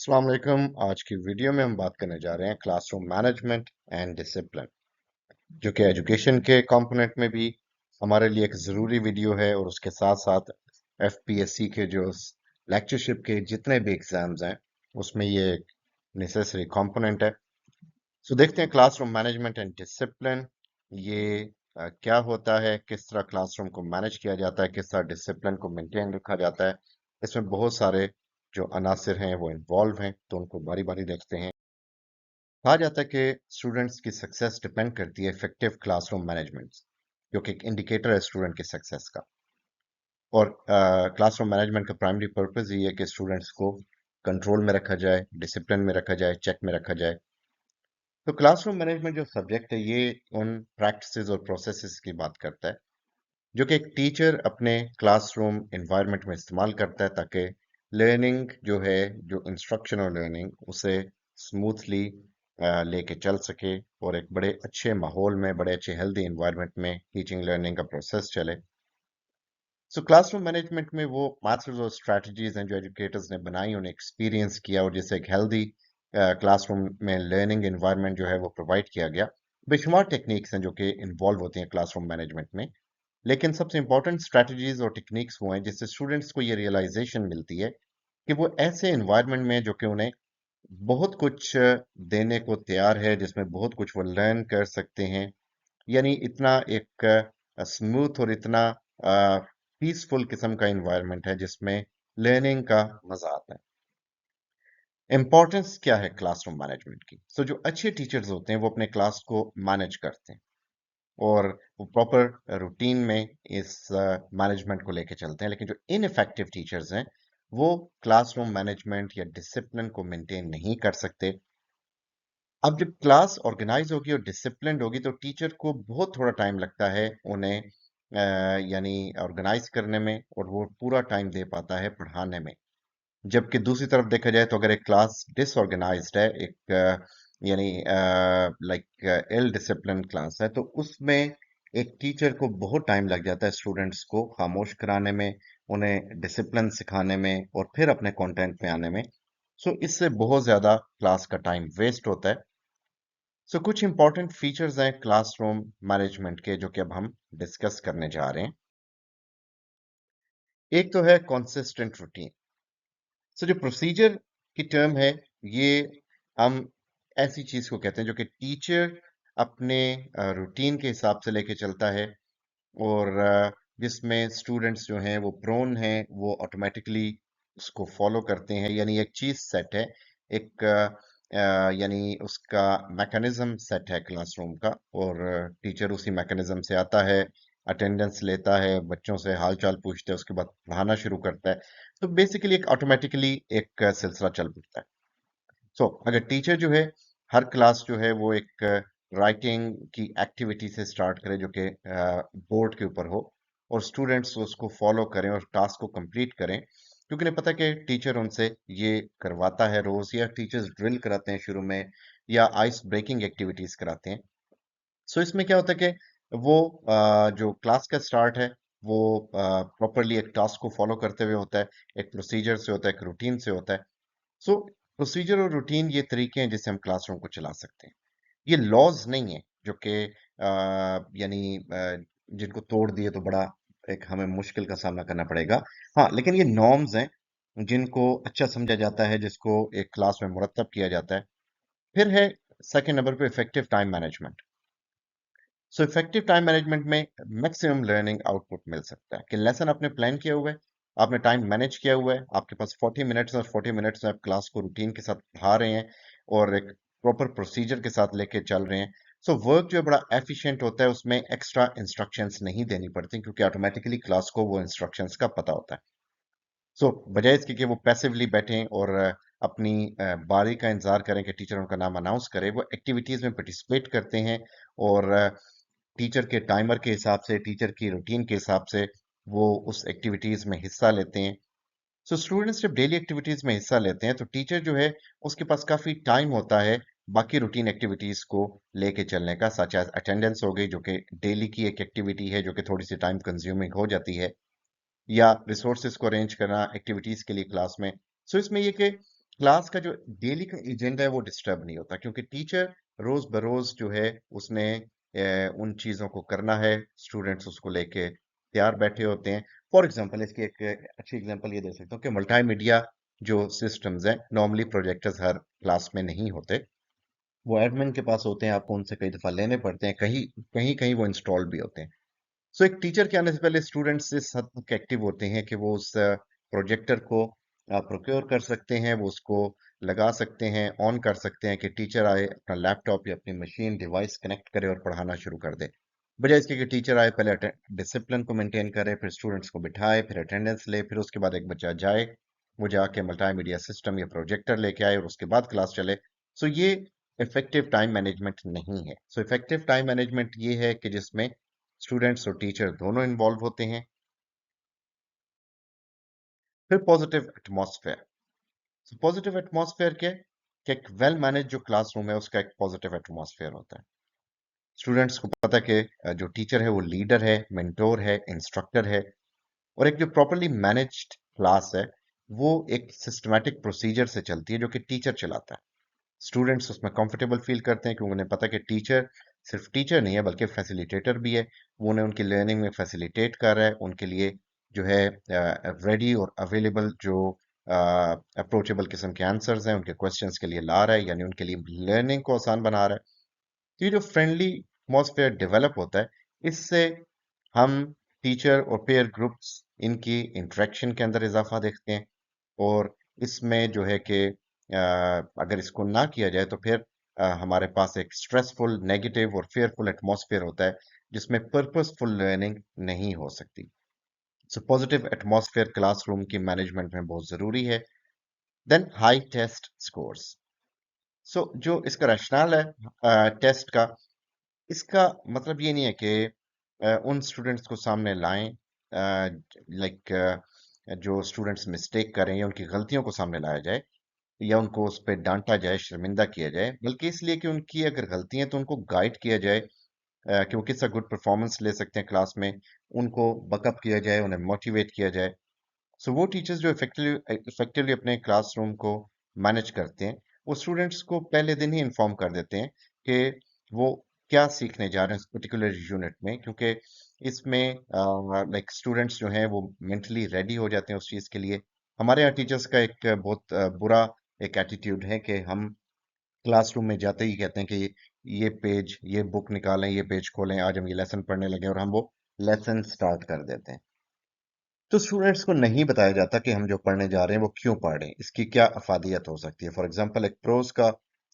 अस्सलाम वालेकुम। आज की वीडियो में हम बात करने जा रहे हैं क्लासरूम मैनेजमेंट एंड डिसिप्लिन, जो कि एजुकेशन के कंपोनेंट में भी हमारे लिए एक ज़रूरी वीडियो है और उसके साथ साथ एफपीएससी के जो लेक्चरशिप के जितने भी एग्जाम्स हैं उसमें ये एक नेसेसरी कंपोनेंट है। सो देखते हैं क्लासरूम मैनेजमेंट एंड डिसिप्लिन ये क्या होता है, किस तरह क्लासरूम को मैनेज किया जाता है, किस तरह डिसिप्लिन को मेंटेन रखा जाता है। इसमें बहुत सारे जो अनासिर हैं वो इन्वॉल्व हैं, तो उनको बारी बारी देखते हैं। कहा जाता है कि स्टूडेंट्स की सक्सेस डिपेंड करती है इफेक्टिव क्लासरूम मैनेजमेंट, जो कि एक इंडिकेटर है स्टूडेंट की सक्सेस का। और क्लासरूम मैनेजमेंट का प्राइमरी पर्पस ये है कि स्टूडेंट्स को कंट्रोल में रखा जाए, डिसिप्लिन में रखा जाए, चेक में रखा जाए। तो क्लासरूम मैनेजमेंट जो सब्जेक्ट है ये उन प्रैक्टिसेस और प्रोसेसेस की बात करता है जो कि एक टीचर अपने क्लासरूम एनवायरनमेंट में इस्तेमाल करता है, ताकि लर्निंग जो है, जो इंस्ट्रक्शन और लर्निंग उसे स्मूथली लेके चल सके और एक बड़े अच्छे माहौल में, बड़े अच्छे हेल्दी एनवायरनमेंट में टीचिंग लर्निंग का प्रोसेस चले। सो क्लासरूम मैनेजमेंट में वो मेथड्स और स्ट्रेटजीज हैं जो एजुकेटर्स ने बनाई, उन्हें एक्सपीरियंस किया और जिससे एक हेल्दी क्लासरूम में लर्निंग एनवायरनमेंट जो है वो प्रोवाइड किया गया। बेशुमार टेक्निक्स हैं जो कि इन्वॉल्व होती हैं क्लासरूम मैनेजमेंट में, लेकिन सबसे इंपॉर्टेंट स्ट्रेटजीज और टेक्निक्स वो हैं जिससे स्टूडेंट्स को ये रियलाइजेशन मिलती है कि वो ऐसे एनवायरनमेंट में जो कि उन्हें बहुत कुछ देने को तैयार है, जिसमें बहुत कुछ वो लर्न कर सकते हैं। यानी इतना एक स्मूथ और इतना पीसफुल किस्म का एनवायरनमेंट है जिसमें लर्निंग का मजा आता है। इंपॉर्टेंस क्या है क्लासरूम मैनेजमेंट की? जो अच्छे टीचर्स होते हैं वो अपने क्लास को मैनेज करते हैं और वो प्रॉपर रूटीन में इस मैनेजमेंट को लेके चलते हैं, लेकिन जो इनइफेक्टिव टीचर्स हैं वो क्लासरूम मैनेजमेंट या डिसिप्लिन को मेंटेन नहीं कर सकते। अब जब क्लास ऑर्गेनाइज होगी और डिसिप्लिन्ड होगी तो टीचर को बहुत थोड़ा टाइम लगता है उन्हें यानी ऑर्गेनाइज करने में, और वो पूरा टाइम दे पाता है पढ़ाने में। जबकि दूसरी तरफ देखा जाए तो अगर एक क्लास डिसऑर्गेनाइज्ड है, एक यानी लाइक इल डिसिप्लिन क्लास है, तो उसमें एक टीचर को बहुत टाइम लग जाता है स्टूडेंट्स को खामोश कराने में, उन्हें डिसिप्लिन सिखाने में और फिर अपने कंटेंट में आने में। इससे बहुत ज्यादा क्लास का टाइम वेस्ट होता है। कुछ इंपॉर्टेंट फीचर्स हैं क्लासरूम मैनेजमेंट के जो कि अब हम डिस्कस करने जा रहे हैं। एक तो है कंसिस्टेंट रूटीन। जो प्रोसीजर की टर्म है ये हम ऐसी चीज को कहते हैं जो कि टीचर अपने रूटीन के हिसाब से लेके चलता है, और जिसमें स्टूडेंट्स जो हैं वो प्रोन हैं, वो ऑटोमेटिकली उसको फॉलो करते हैं। यानी एक चीज सेट है, एक यानी उसका मैकेनिज्म सेट है क्लासरूम का, और टीचर उसी मैकेनिज्म से आता है, अटेंडेंस लेता है, बच्चों से हाल चाल पूछता है, उसके बाद पढ़ाना शुरू करता है। तो बेसिकली एक ऑटोमेटिकली एक सिलसिला चल पड़ता है। अगर टीचर जो है हर क्लास जो है वो एक राइटिंग की एक्टिविटी से स्टार्ट करे जो कि बोर्ड के ऊपर हो, और स्टूडेंट्स उसको फॉलो करें और टास्क को कंप्लीट करें, क्योंकि उन्हें पता है कि टीचर उनसे ये करवाता है रोज, या टीचर्स ड्रिल कराते हैं शुरू में, या आइस ब्रेकिंग एक्टिविटीज कराते हैं। इसमें क्या होता है कि वो जो क्लास का स्टार्ट है वो प्रॉपरली एक टास्क को फॉलो करते हुए होता है, एक प्रोसीजर से होता है, एक रूटीन से होता है। सो प्रोसीजर और रूटीन ये तरीके हैं जिससे हम क्लासरूम को चला सकते हैं। ये लॉज नहीं है जो कि यानी जिनको तोड़ दिए तो बड़ा एक हमें मुश्किल का सामना करना पड़ेगा। हाँ, लेकिन ये नॉर्म्स हैं जिनको अच्छा समझा जाता है, जिसको एक क्लास में मुरतब किया जाता है। फिर है सेकंड नंबर पे effective time management. Effective time management में मैक्सिमम लर्निंग आउटपुट मिल सकता है कि लेसन आपने प्लान किया हुआ है, आपने टाइम मैनेज किया हुआ है, आपके पास 40 मिनट्स, और 40 मिनट्स में आप क्लास को रूटीन के साथ पढ़ा रहे हैं और एक प्रॉपर प्रोसीजर के साथ लेके चल रहे हैं। वर्क जो है बड़ा एफिशिएंट होता है, उसमें एक्स्ट्रा इंस्ट्रक्शंस नहीं देनी पड़ती क्योंकि ऑटोमेटिकली क्लास को वो इंस्ट्रक्शंस का पता होता है। बजाय इसके कि वो पैसिवली बैठें और अपनी बारी का इंतजार करें कि टीचर उनका नाम अनाउंस करे, वो एक्टिविटीज में पार्टिसिपेट करते हैं और टीचर के टाइमर के हिसाब से, टीचर की रूटीन के हिसाब से वो उस एक्टिविटीज में हिस्सा लेते हैं। स्टूडेंट्स जब डेली एक्टिविटीज में हिस्सा लेते हैं तो टीचर जो है उसके पास काफी टाइम होता है बाकी रूटीन एक्टिविटीज को लेके चलने का, सच एज अटेंडेंस हो गई जो कि डेली की एक एक्टिविटी है जो कि थोड़ी सी टाइम कंज्यूमिंग हो जाती है, या रिसोर्सेज को अरेंज करना एक्टिविटीज के लिए क्लास में। इसमें ये कि क्लास का जो डेली का एजेंडा है वो डिस्टर्ब नहीं होता, क्योंकि टीचर रोज बरोज जो है उसने उन चीजों को करना है, स्टूडेंट्स उसको लेके तैयार बैठे होते हैं। फॉर एग्जांपल इसकी एक अच्छी एग्जांपल ये दे सकता हूँ कि मल्टीमीडिया जो सिस्टम्स हैं, नॉर्मली प्रोजेक्टर्स हर क्लास में नहीं होते, वो एडमिन के पास होते हैं, आपको उनसे कई दफा लेने पड़ते हैं, कहीं कहीं कहीं वो इंस्टॉल भी होते हैं। सो एक टीचर के आने से पहले स्टूडेंट्स इस हद तक एक्टिव होते हैं कि वो उस प्रोजेक्टर को प्रोक्योर कर सकते हैं, वो उसको लगा सकते हैं, ऑन कर सकते हैं कि टीचर आए, अपना लैपटॉप या अपनी मशीन डिवाइस कनेक्ट करे और पढ़ाना शुरू कर दे। बजाय इसके कि टीचर आए, पहले डिसिप्लिन को मेंटेन करे, फिर स्टूडेंट्स को बिठाए, फिर अटेंडेंस ले, फिर उसके बाद एक बच्चा जाए, वो जाके मल्टीमीडिया सिस्टम या प्रोजेक्टर लेके आए और उसके बाद क्लास चले। सो ये इफेक्टिव टाइम मैनेजमेंट नहीं है। सो इफेक्टिव टाइम मैनेजमेंट ये है कि जिसमें स्टूडेंट्स और टीचर दोनों इन्वॉल्व होते हैं। फिर पॉजिटिव एटमॉस्फेयर। पॉजिटिव एटमॉस्फेयर क्या है? कि एक वेल मैनेज जो क्लासरूम है उसका एक पॉजिटिव एटमॉस्फेयर होता है। स्टूडेंट्स को पता है कि जो टीचर है वो लीडर है, मेंटोर है, इंस्ट्रक्टर है। और एक जो प्रॉपरली मैनेज्ड क्लास है वो एक सिस्टमैटिक प्रोसीजर से चलती है जो कि टीचर चलाता है। स्टूडेंट्स उसमें कंफर्टेबल फील करते हैं, क्योंकि उन्हें पता है कि टीचर सिर्फ टीचर नहीं है बल्कि फैसिलिटेटर भी है। वो उन्हें उनकी लर्निंग में फैसिलिटेट कर रहा है, उनके लिए जो है रेडी और अवेलेबल जो अप्रोचेबल किस्म के आंसर्स हैं उनके क्वेश्चंस के लिए ला रहा है, यानी उनके लिए लर्निंग को आसान बना रहा है। तो ये जो फ्रेंडली एटमॉस्फेयर डेवलप होता है, इससे हम टीचर और पेयर ग्रुप्स इनकी इंटरेक्शन के अंदर इजाफा देखते हैं। और इसमें जो है कि अगर इसको ना किया जाए तो फिर हमारे पास एक स्ट्रेसफुल, नेगेटिव और फेयरफुल एटमॉस्फेयर होता है जिसमें पर्पसफुल लर्निंग नहीं हो सकती। सो पॉजिटिव एटमॉस्फेयर क्लासरूम की मैनेजमेंट में बहुत जरूरी है। Then high test scores. So जो इसका रैशनल है टेस्ट का, इसका मतलब ये नहीं है कि उन स्टूडेंट्स को सामने लाएं, लाइक जो स्टूडेंट्स मिस्टेक करें या उनकी गलतियों को सामने लाया जाए, या उनको उस पर डांटा जाए, शर्मिंदा किया जाए, बल्कि इसलिए कि उनकी अगर गलती है तो उनको गाइड किया जाए कि वो किस तरह गुड परफॉर्मेंस ले सकते हैं क्लास में, उनको बकअप किया जाए, उन्हें मोटिवेट किया जाए। सो वो टीचर्स जो इफेक्टिवली अपने क्लासरूम को मैनेज करते हैं, वो स्टूडेंट्स को पहले दिन ही इन्फॉर्म कर देते हैं कि वो क्या सीखने जा रहे हैं उस पर्टिकुलर यूनिट में, क्योंकि इसमें लाइक स्टूडेंट्स जो हैं वो मेंटली रेडी हो जाते हैं उस चीज़ के लिए। हमारे यहाँ टीचर्स का एक बहुत बुरा एक एटीट्यूड है कि हम क्लासरूम में जाते ही कहते हैं कि ये पेज, ये बुक निकालें, ये पेज खोलें, आज हम ये लेसन पढ़ने लगे, और हम वो लेसन स्टार्ट कर देते हैं। तो स्टूडेंट्स को नहीं बताया जाता कि हम जो पढ़ने जा रहे हैं वो क्यों पढ़ रहे हैं, इसकी क्या अफादियत हो सकती है। फॉर एग्जांपल एक प्रोज का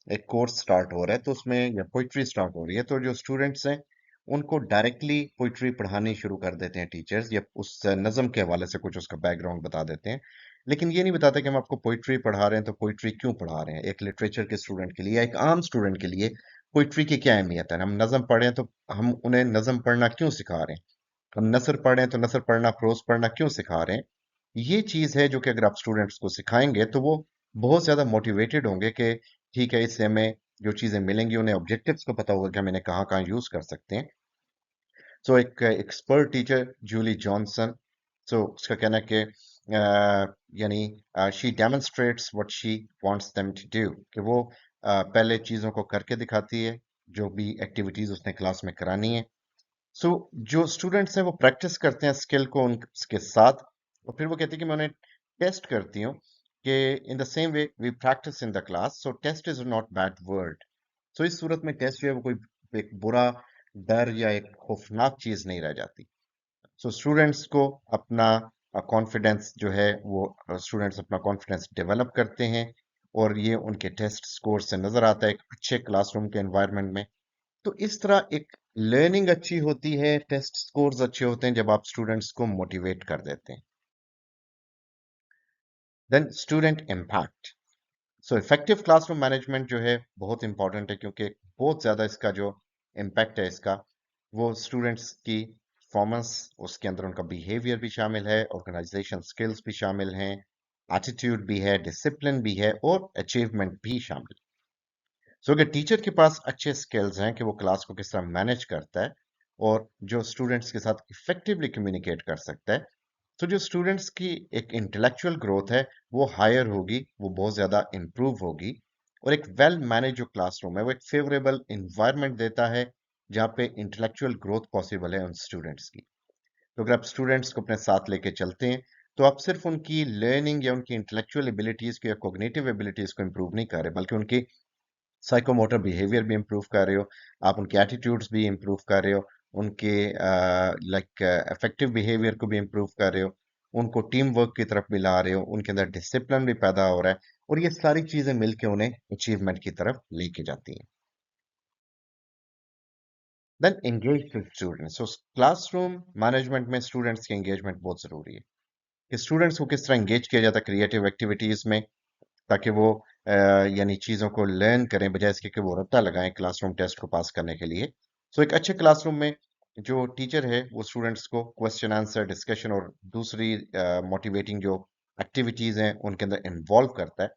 एक कोर्स स्टार्ट हो रहा है तो उसमें, या पोइट्री स्टार्ट हो रही है, तो जो स्टूडेंट्स हैं उनको डायरेक्टली पोइट्री पढ़ानी शुरू कर देते हैं टीचर्स, या उस नज़म के हवाले से कुछ उसका बैकग्राउंड बता देते हैं। लेकिन ये नहीं बताते कि हम आपको पोइट्री पढ़ा रहे हैं तो पोइट्री क्यों पढ़ा रहे हैं। एक लिटरेचर के स्टूडेंट के लिए या एक आम स्टूडेंट के लिए पोइट्री की क्या अहमियत है। हम नज़म पढ़े हैं तो हम उन्हें नज़म पढ़ना क्यों सिखा रहे हैं। हम नसर पढ़े तो नसर पढ़ना, प्रोज पढ़ना क्यों सिखा रहे हैं। ये चीज है जो कि अगर आप स्टूडेंट्स को सिखाएंगे तो वो बहुत ज्यादा मोटिवेटेड होंगे कि ठीक है, इससे हमें जो चीजें मिलेंगी, उन्हें ऑब्जेक्टिव्स को पता होगा कि हम इन्हें कहाँ कहाँ यूज कर सकते हैं। सो एक expert teacher Julie Johnson, so उसका कहना है कि यानी she demonstrates what she wants them to do, कि वो पहले चीजों को करके दिखाती है, जो भी एक्टिविटीज उसने क्लास में करानी है। सो जो स्टूडेंट्स हैं वो प्रैक्टिस करते हैं स्किल को उनके साथ, और फिर वो कहते हैं कि मैं उन्हें टेस्ट करती हूँ कि in the same way we practice in the class, so test is not bad word. So इस सूरत में टेस्ट जो है वो कोई एक बुरा, डर या एक खौफनाक चीज नहीं रह जाती। सो स्टूडेंट्स को अपना कॉन्फिडेंस जो है वो, स्टूडेंट्स अपना कॉन्फिडेंस डेवलप करते हैं, और ये उनके टेस्ट स्कोर से नजर आता है एक अच्छे क्लासरूम के एनवायरनमेंट में। तो इस तरह एक लर्निंग अच्छी होती है, टेस्ट स्कोर्स अच्छे होते हैं जब आप स्टूडेंट्स को मोटिवेट कर देते हैं। Then student impact. So effective classroom management जो है बहुत इंपॉर्टेंट है, क्योंकि बहुत ज्यादा इसका जो इम्पैक्ट है इसका, वो स्टूडेंट्स की परफॉर्मेंस, उसके अंदर उनका बिहेवियर भी शामिल है, ऑर्गेनाइजेशन स्किल्स भी शामिल हैं, एटीट्यूड भी है, डिसिप्लिन भी है, और अचीवमेंट भी शामिल। सो अगर टीचर के पास अच्छे स्किल्स हैं कि वो क्लास को किस तरह मैनेज करता है और जो स्टूडेंट्स के साथ इफेक्टिवली कम्युनिकेट कर सकता है, तो जो स्टूडेंट्स की एक इंटेलेक्चुअल ग्रोथ है वो हायर होगी, वो बहुत ज़्यादा इम्प्रूव होगी। और एक वेल मैनेज जो क्लासरूम है वो एक फेवरेबल इन्वायरमेंट देता है जहाँ पे इंटेलेक्चुअल ग्रोथ पॉसिबल है उन स्टूडेंट्स की। तो अगर आप स्टूडेंट्स को अपने साथ लेके चलते हैं तो आप सिर्फ उनकी लर्निंग या उनकी इंटेलेक्चुअल एबिलिटीज़ को या कॉग्निटिव एबिलिटीज़ को इम्प्रूव नहीं कर रहे, बल्कि उनकी साइकोमोटर बिहेवियर भी इम्प्रूव कर रहे हो, आप उनके एटीट्यूड्स भी इम्प्रूव कर रहे हो, उनके लाइक इफेक्टिव बिहेवियर को भी इम्प्रूव कर रहे हो, उनको टीम वर्क की तरफ भी ला रहे हो, उनके अंदर डिसिप्लिन भी पैदा हो रहा है, और ये सारी चीजें मिलकर उन्हें अचीवमेंट की तरफ लेके जाती हैं। देन एंगेज स्टूडेंट्स, सो क्लासरूम मैनेजमेंट में स्टूडेंट्स की एंगेजमेंट बहुत जरूरी है कि स्टूडेंट्स को किस तरह एंगेज किया जाता है क्रिएटिव एक्टिविटीज में, ताकि वो यानी चीज़ों को लर्न करें बजाय इसके कि वो रट्टा लगाएं क्लासरूम टेस्ट को पास करने के लिए। सो एक अच्छे क्लासरूम में जो टीचर है वो स्टूडेंट्स को क्वेश्चन आंसर डिस्कशन और दूसरी मोटिवेटिंग जो एक्टिविटीज़ हैं उनके अंदर इन्वॉल्व करता है।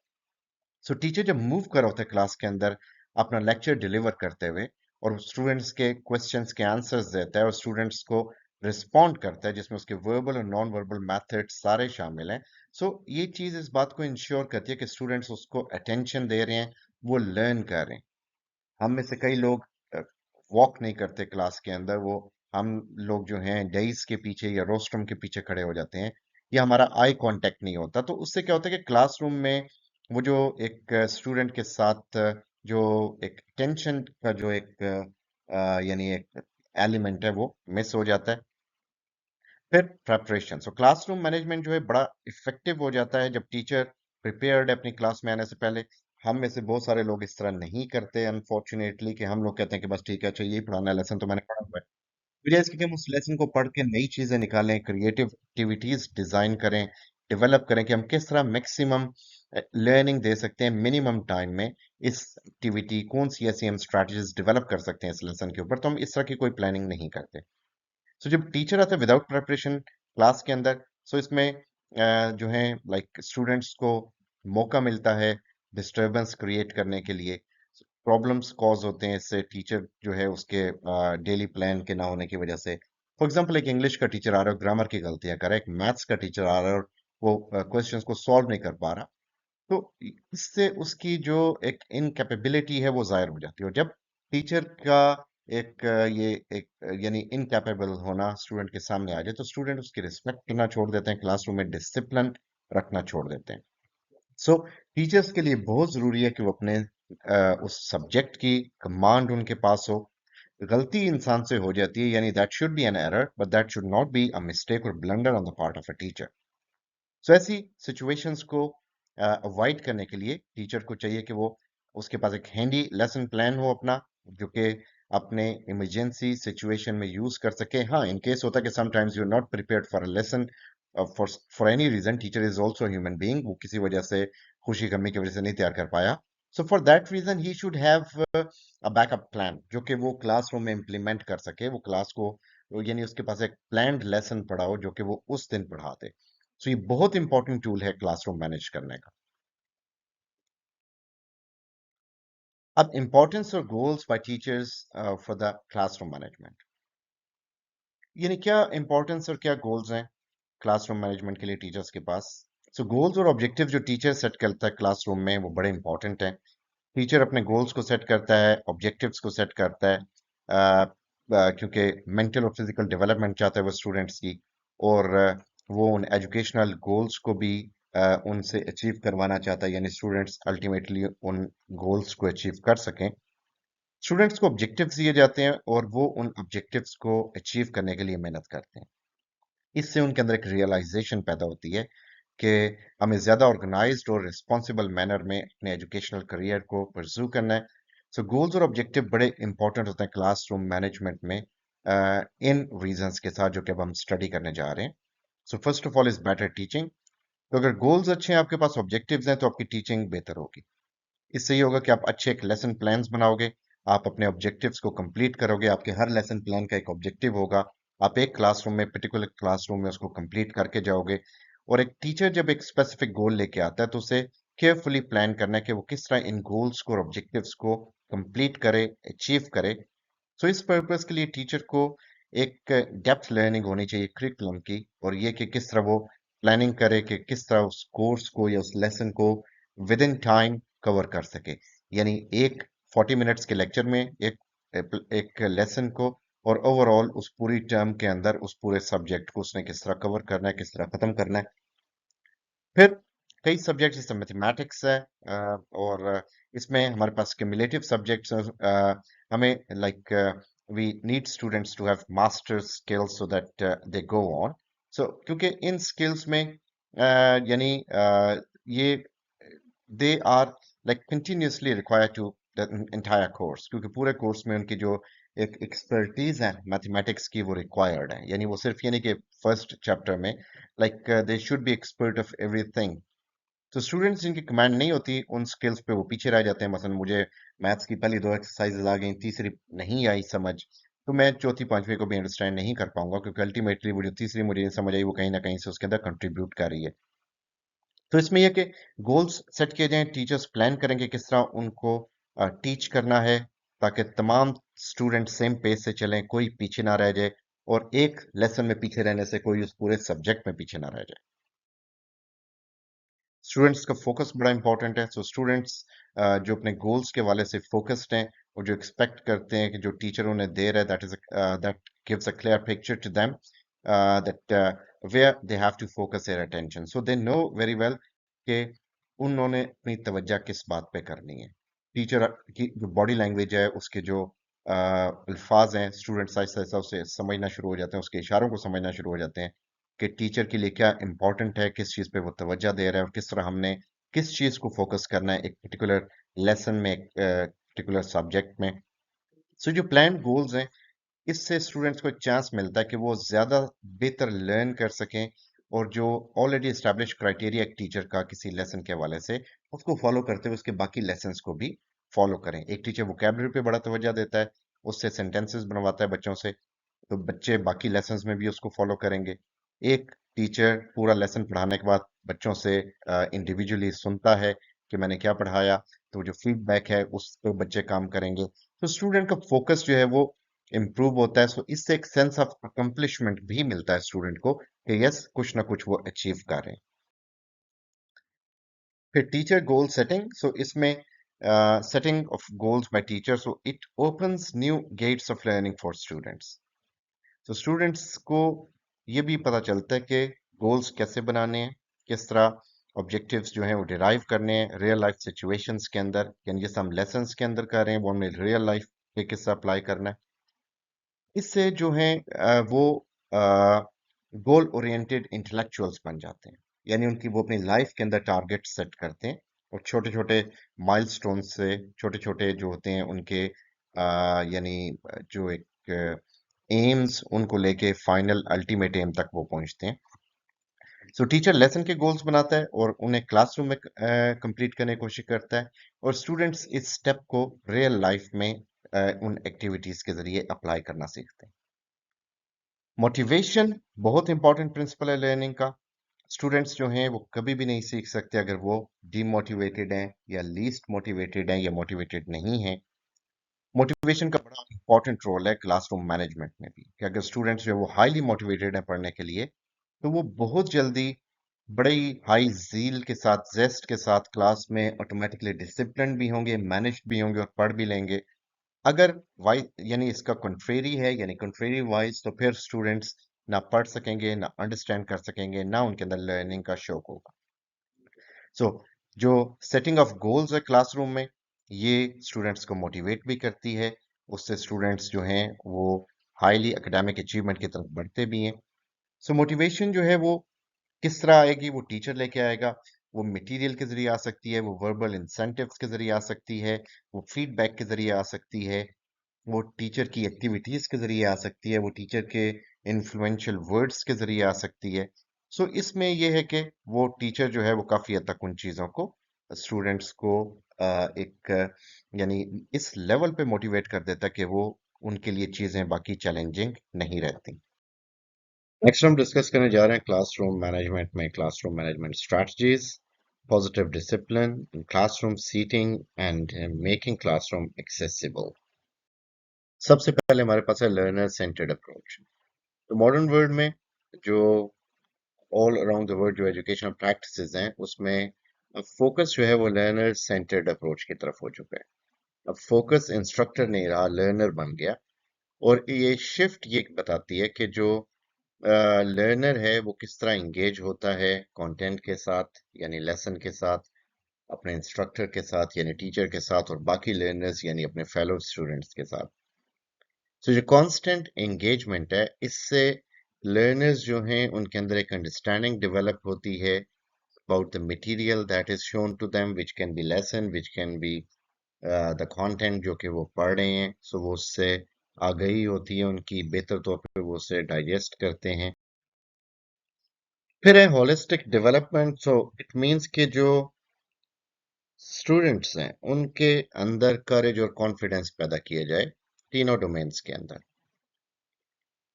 सो टीचर जब मूव कर रहा होता है क्लास के अंदर अपना लेक्चर डिलीवर करते हुए, और स्टूडेंट्स के क्वेश्चंस के आंसर्स देता है और स्टूडेंट्स को रिस्पॉन्ड करता है, जिसमें उसके वर्बल और नॉन वर्बल मेथड सारे शामिल हैं। सो ये चीज़ इस बात को इंश्योर करती है कि स्टूडेंट्स उसको अटेंशन दे रहे हैं, वो लर्न कर रहे हैं। हम में से कई लोग वॉक नहीं करते क्लास के अंदर, वो हम लोग जो हैं डेस्क के पीछे या रोस्ट्रम के पीछे खड़े हो जाते हैं, या हमारा आई कांटेक्ट नहीं होता। तो उससे क्या होता है कि क्लासरूम में वो जो एक स्टूडेंट के साथ जो एक टेंशन का जो एक यानी एक एलिमेंट है वो मिस हो जाता है। फिर प्रेपरेशन, सो क्लासरूम मैनेजमेंट जो है बड़ा इफेक्टिव हो जाता है जब टीचर प्रिपेयर्ड है अपनी क्लास में आने से पहले। हम में से बहुत सारे लोग इस तरह नहीं करते अनफॉर्चुनेटली, कि हम लोग कहते हैं कि बस ठीक है, अच्छा यही पढ़ाना है, लेसन तो मैंने पढ़ा हुआ है। बजाय इसके कि हम उस लेसन को पढ़ के नई चीजें निकालें, क्रिएटिव एक्टिविटीज डिजाइन करें, डेवलप करें कि हम किस तरह मैक्सिमम लर्निंग दे सकते हैं मिनिमम टाइम में। इस एक्टिविटी कौन सी ऐसी हम स्ट्रैटेजीज डेवलप कर सकते हैं इस लेसन के ऊपर, तो हम इस तरह की कोई प्लानिंग नहीं करते। सो जब टीचर आता है विदाउट प्रिपरेशन क्लास के अंदर, सो इसमें जो है लाइक स्टूडेंट्स को मौका मिलता है डिस्टरबेंस क्रिएट करने के लिए, प्रॉब्लम्स कॉज होते हैं इससे, टीचर जो है उसके डेली प्लान के ना होने की वजह से। फॉर एग्जांपल एक इंग्लिश का टीचर आ रहा है, ग्रामर की गलतियां कर रहा है, एक मैथ्स का टीचर आ रहा है और वो क्वेश्चंस को सॉल्व नहीं कर पा रहा, तो इससे उसकी जो एक इनकैपेबिलिटी है वो जाहिर हो जाती है। और जब टीचर का एक ये एक यानी इनकैपेबल होना स्टूडेंट के सामने आ जाए, तो स्टूडेंट उसकी रिस्पेक्ट करना छोड़ देते हैं, क्लासरूम में डिसिप्लिन रखना छोड़ देते हैं। सो टीचर्स के लिए बहुत जरूरी है कि वो अपने उस सब्जेक्ट की कमांड उनके पास हो। गलती इंसान से हो जाती है, यानी that should be an error, but that should not be a mistake और blunder on the part of a teacher. So ऐसी सिचुएशंस को अवॉइड करने के लिए टीचर को चाहिए कि वो उसके पास एक हैंडी लेसन प्लान हो अपना, जो कि अपने इमरजेंसी सिचुएशन में यूज कर सके। हाँ, इन केस होता है कि sometimes you are not prepared for a lesson, for for any reason, teacher is also human being, वो किसी वजह से खुशी गमी की वजह से नहीं तैयार कर पाया। So for that reason he should have a backup plan, जो कि वो क्लासरूम में इम्प्लीमेंट कर सके, वो क्लास को यानी उसके पास एक प्लान्ड लेसन पढ़ा हो जो कि वो उस दिन पढ़ा दे। सो ये बहुत इंपॉर्टेंट टूल है क्लासरूम मैनेज करने का। अब इंपॉर्टेंस और goals bye teachers for the classroom management, यानी क्या इंपॉर्टेंस और क्या गोल्स हैं क्लासरूम मैनेजमेंट के लिए टीचर्स के पास। सो गोल्स और ऑब्जेक्टिव जो टीचर सेट करता है क्लासरूम में वो बड़े इंपॉर्टेंट हैं। टीचर अपने गोल्स को सेट करता है, ऑब्जेक्टिव्स को सेट करता है, क्योंकि मेंटल और फिजिकल डेवलपमेंट चाहता है वो स्टूडेंट्स की, और वो उन एजुकेशनल गोल्स को भी उनसे अचीव करवाना चाहता है, यानी स्टूडेंट्स अल्टीमेटली उन गोल्स को अचीव कर सकें। स्टूडेंट्स को ऑब्जेक्टिव्स दिए जाते हैं और वो उन ऑब्जेक्टिव्स को अचीव करने के लिए मेहनत करते हैं। इससे उनके अंदर एक रियलाइजेशन पैदा होती है कि हमें ज़्यादा ऑर्गेनाइज्ड और रिस्पॉन्सिबल मैनर में अपने एजुकेशनल करियर को परस्यू करना है। सो गोल्स और ऑब्जेक्टिव बड़े इंपॉर्टेंट होते हैं क्लासरूम मैनेजमेंट में, इन रीजंस के साथ जो कि अब हम स्टडी करने जा रहे हैं। सो first of all is better teaching. तो अगर गोल्स अच्छे हैं, आपके पास ऑब्जेक्टिव्स हैं, तो आपकी टीचिंग बेहतर होगी। इससे ये होगा कि आप अच्छे एक लेसन प्लान्स बनाओगे, आप अपने ऑब्जेक्टिव्स को कंप्लीट करोगे, आपके हर लेसन प्लान का एक ऑब्जेक्टिव होगा, आप एक क्लासरूम में पर्टिकुलर क्लासरूम में उसको कंप्लीट करके जाओगे। और एक टीचर जब एक स्पेसिफिक गोल लेके आता है तो उसे केयरफुली प्लान करना है कि वो किस तरह इन गोल्स को और ऑब्जेक्टिव्स को कंप्लीट करे, अचीव करे। सो इस पर्पस के लिए टीचर को एक डेप्थ लर्निंग होनी चाहिए करिकुलम की, और ये कि किस तरह वो प्लानिंग करे कि किस तरह उस कोर्स को या उस लेसन को विद इन टाइम कवर कर सके। यानी एक 40 मिनट्स के लेक्चर में एक एक लेसन को और ओवरऑल उस पूरी टर्म के अंदर उस पूरे सब्जेक्ट को उसने किस तरह कवर करना है, किस तरह खत्म करना है। फिर कई सब्जेक्ट जैसे मैथमेटिक्स है, और इसमें हमारे पास क्यूमुलेटिव सब्जेक्ट्स हमें like we need students to have master skills so that they go on. So क्योंकि इन स्किल्स में यानी ये they are like continuously required to the entire course, क्योंकि पूरे कोर्स में उनकी जो एक एक्सपर्टीज है मैथमेटिक्स की वो रिक्वायर्ड है। यानी वो सिर्फ ये नहीं कि फर्स्ट चैप्टर में like they should B expert of everything. तो स्टूडेंट्स जिनकी कमांड नहीं होती उन स्किल्स पे वो पीछे रह जाते हैं। मसलन मुझे मैथ्स की पहली दो एक्सरसाइजेज आ गई, तीसरी नहीं आई समझ, तो मैं चौथी पांचवी को भी अंडरस्टैंड नहीं कर पाऊंगा, क्योंकि अल्टीमेटली वो जो तीसरी मुझे नहीं समझ आई वो कहीं ना कहीं से उसके अंदर कंट्रीब्यूट कर रही है। तो इसमें यह कि गोल्स सेट किए जाएं, टीचर्स प्लान करेंगे किस तरह उनको टीच करना है, ताकि तमाम स्टूडेंट सेम पेज से चलें, कोई पीछे ना रह जाए, और एक लेसन में पीछे रहने से कोई उस पूरे सब्जेक्ट में पीछे ना रह जाए। स्टूडेंट्स का फोकस बड़ा इंपॉर्टेंट है। सो स्टूडेंट्स जो अपने गोल्स के वाले से फोकस्ड हैं और जो एक्सपेक्ट करते हैं कि जो टीचर उन्हें दे रहा है, that gives a clear picture to them, that where they have to focus their attention, so they know very well कि उन्होंने अपनी तवज्जो किस बात पे करनी है। टीचर की जो बॉडी लैंग्वेज है, उसके जो अल्फाज हैं, स्टूडेंट्स आहिस्ता आहिस्ता उसे समझना शुरू हो जाते हैं, उसके इशारों को समझना शुरू हो जाते हैं कि टीचर के लिए क्या इंपॉर्टेंट है, किस चीज़ पे वो तवज्जो दे रहा है, और किस तरह हमने किस चीज़ को फोकस करना है एक पर्टिकुलर लेसन में, एक पर्टिकुलर सब्जेक्ट में। सो जो प्लान गोल्स हैं, इससे स्टूडेंट्स को एक चांस मिलता है कि वो ज़्यादा बेहतर लर्न कर सकें, और जो ऑलरेडी इस्टेब्लिश क्राइटेरिया एक टीचर का किसी लेसन के हवाले से, उसको फॉलो करते हुए उसके बाकी लेसन्स को भी फॉलो करें। एक टीचर वोकेबलरी पे बड़ा तवज्जो देता है, उससे सेंटेंसेस बनवाता है बच्चों से, तो बच्चे बाकी लेसन्स में भी उसको फॉलो करेंगे। एक टीचर पूरा लेसन पढ़ाने के बाद बच्चों से इंडिविजुअली सुनता है कि मैंने क्या पढ़ाया, तो जो फीडबैक है उस पर बच्चे काम करेंगे, तो स्टूडेंट का फोकस जो है वो इम्प्रूव होता है। सो इससे एक सेंस ऑफ अकम्पलिशमेंट भी मिलता है स्टूडेंट को कि यस, कुछ ना कुछ वो अचीव कर रहे हैं। फिर टीचर गोल सेटिंग, सो इसमें setting of goals by teacher, so it opens new gates of learning for students. तो स्टूडेंट्स को ये भी पता चलता है कि गोल्स कैसे बनाने हैं, किस तरह ऑब्जेक्टिव्स जो हैं वो डिराइव करने हैं रियल लाइफ सिचुएशंस के अंदर, यानी जैसे हम लेसन्स के अंदर कर रहे हैं वो हमें रियल लाइफ पे किस तरह अप्लाई करना है। इससे जो है वो गोल ओरिएंटेड इंटेलेक्चुअल्स बन जाते हैं, यानी उनकी वो अपनी लाइफ के अंदर टारगेट सेट करते हैं, और छोटे छोटे माइलस्टोन से, छोटे छोटे जो होते हैं उनके यानी जो एक एम्स उनको लेके फाइनल अल्टीमेट एम तक वो पहुंचते हैं। सो टीचर लेसन के गोल्स बनाता है और उन्हें क्लासरूम में कंप्लीट करने की कोशिश करता है, और स्टूडेंट्स इस स्टेप को रियल लाइफ में उन एक्टिविटीज के जरिए अप्लाई करना सीखते हैं। मोटिवेशन बहुत इंपॉर्टेंट प्रिंसिपल है लर्निंग का। स्टूडेंट्स जो हैं वो कभी भी नहीं सीख सकते अगर वो डीमोटिवेटेड हैं, या लीस्ट मोटिवेटेड हैं, या मोटिवेटेड नहीं हैं। मोटिवेशन का बड़ा इंपॉर्टेंट रोल है क्लासरूम मैनेजमेंट में भी, कि अगर स्टूडेंट्स जो है वो हाईली मोटिवेटेड हैं पढ़ने के लिए, तो वो बहुत जल्दी बड़े ही हाई जील के साथ, जेस्ट के साथ क्लास में ऑटोमेटिकली डिसिप्लिन भी होंगे, मैनेज भी होंगे, और पढ़ भी लेंगे। अगर वाई यानी इसका कंट्रेरी है, यानी कंट्रेरी वाइज, तो फिर स्टूडेंट्स ना पढ़ सकेंगे, ना अंडरस्टैंड कर सकेंगे, ना उनके अंदर लर्निंग का शौक होगा। सो जो सेटिंग ऑफ गोल्स है क्लासरूम में, ये स्टूडेंट्स को मोटिवेट भी करती है, उससे स्टूडेंट्स जो हैं वो हाईली एकेडमिक अचीवमेंट की तरफ बढ़ते भी हैं। सो मोटिवेशन जो है वो किस तरह आएगी, वो टीचर लेके आएगा। वो मटेरियल के जरिए आ सकती है, वो वर्बल इंसेंटिव्स के जरिए आ सकती है, वो फीडबैक के जरिए आ सकती है, वो टीचर की एक्टिविटीज के जरिए आ सकती है, वो टीचर के इन्फ्लुएंशियल वर्ड्स के जरिए आ सकती है। सो इसमें यह है कि वो टीचर जो है वो काफी हद तक उन चीजों को स्टूडेंट्स को एक यानी इस लेवल पे मोटिवेट कर देता है कि वो उनके लिए चीजें बाकी चैलेंजिंग नहीं रहती। नेक्स्ट हम डिस्कस करने जा रहे हैं क्लासरूम मैनेजमेंट में classroom management strategies, positive discipline, classroom seating, and making classroom accessible. सबसे पहले हमारे पास है लर्नर सेंटर्ड अप्रोच। तो मॉडर्न वर्ल्ड में जो ऑल अराउंड द वर्ल्ड जो एजुकेशनल प्रैक्टिसेस हैं उसमें फोकस जो है वो लर्नर सेंटर्ड अप्रोच की तरफ हो चुका है। अब फोकस इंस्ट्रक्टर नहीं रहा, लर्नर बन गया। और ये शिफ्ट ये बताती है कि जो लर्नर है वो किस तरह इंगेज होता है कंटेंट के साथ, यानी लेसन के साथ, अपने इंस्ट्रक्टर के साथ यानी टीचर के साथ, और बाकी लर्नर्स यानी अपने फेलो स्टूडेंट्स के साथ। तो जो कांस्टेंट एंगेजमेंट है, इससे लर्नर्स जो हैं उनके अंदर एक अंडरस्टैंडिंग डेवलप होती है about the material that is shown to them, which can be lesson, which can be the content जो कि वो पढ़ रहे हैं, सो वो उससे आगाही होती है उनकी, बेहतर तौर पे वो उसे डाइजेस्ट करते हैं। फिर है holistic development. So it means कि जो स्टूडेंट्स हैं उनके अंदर करेज और कॉन्फिडेंस पैदा किया जाए तीनों डोमेन्स के अंदर,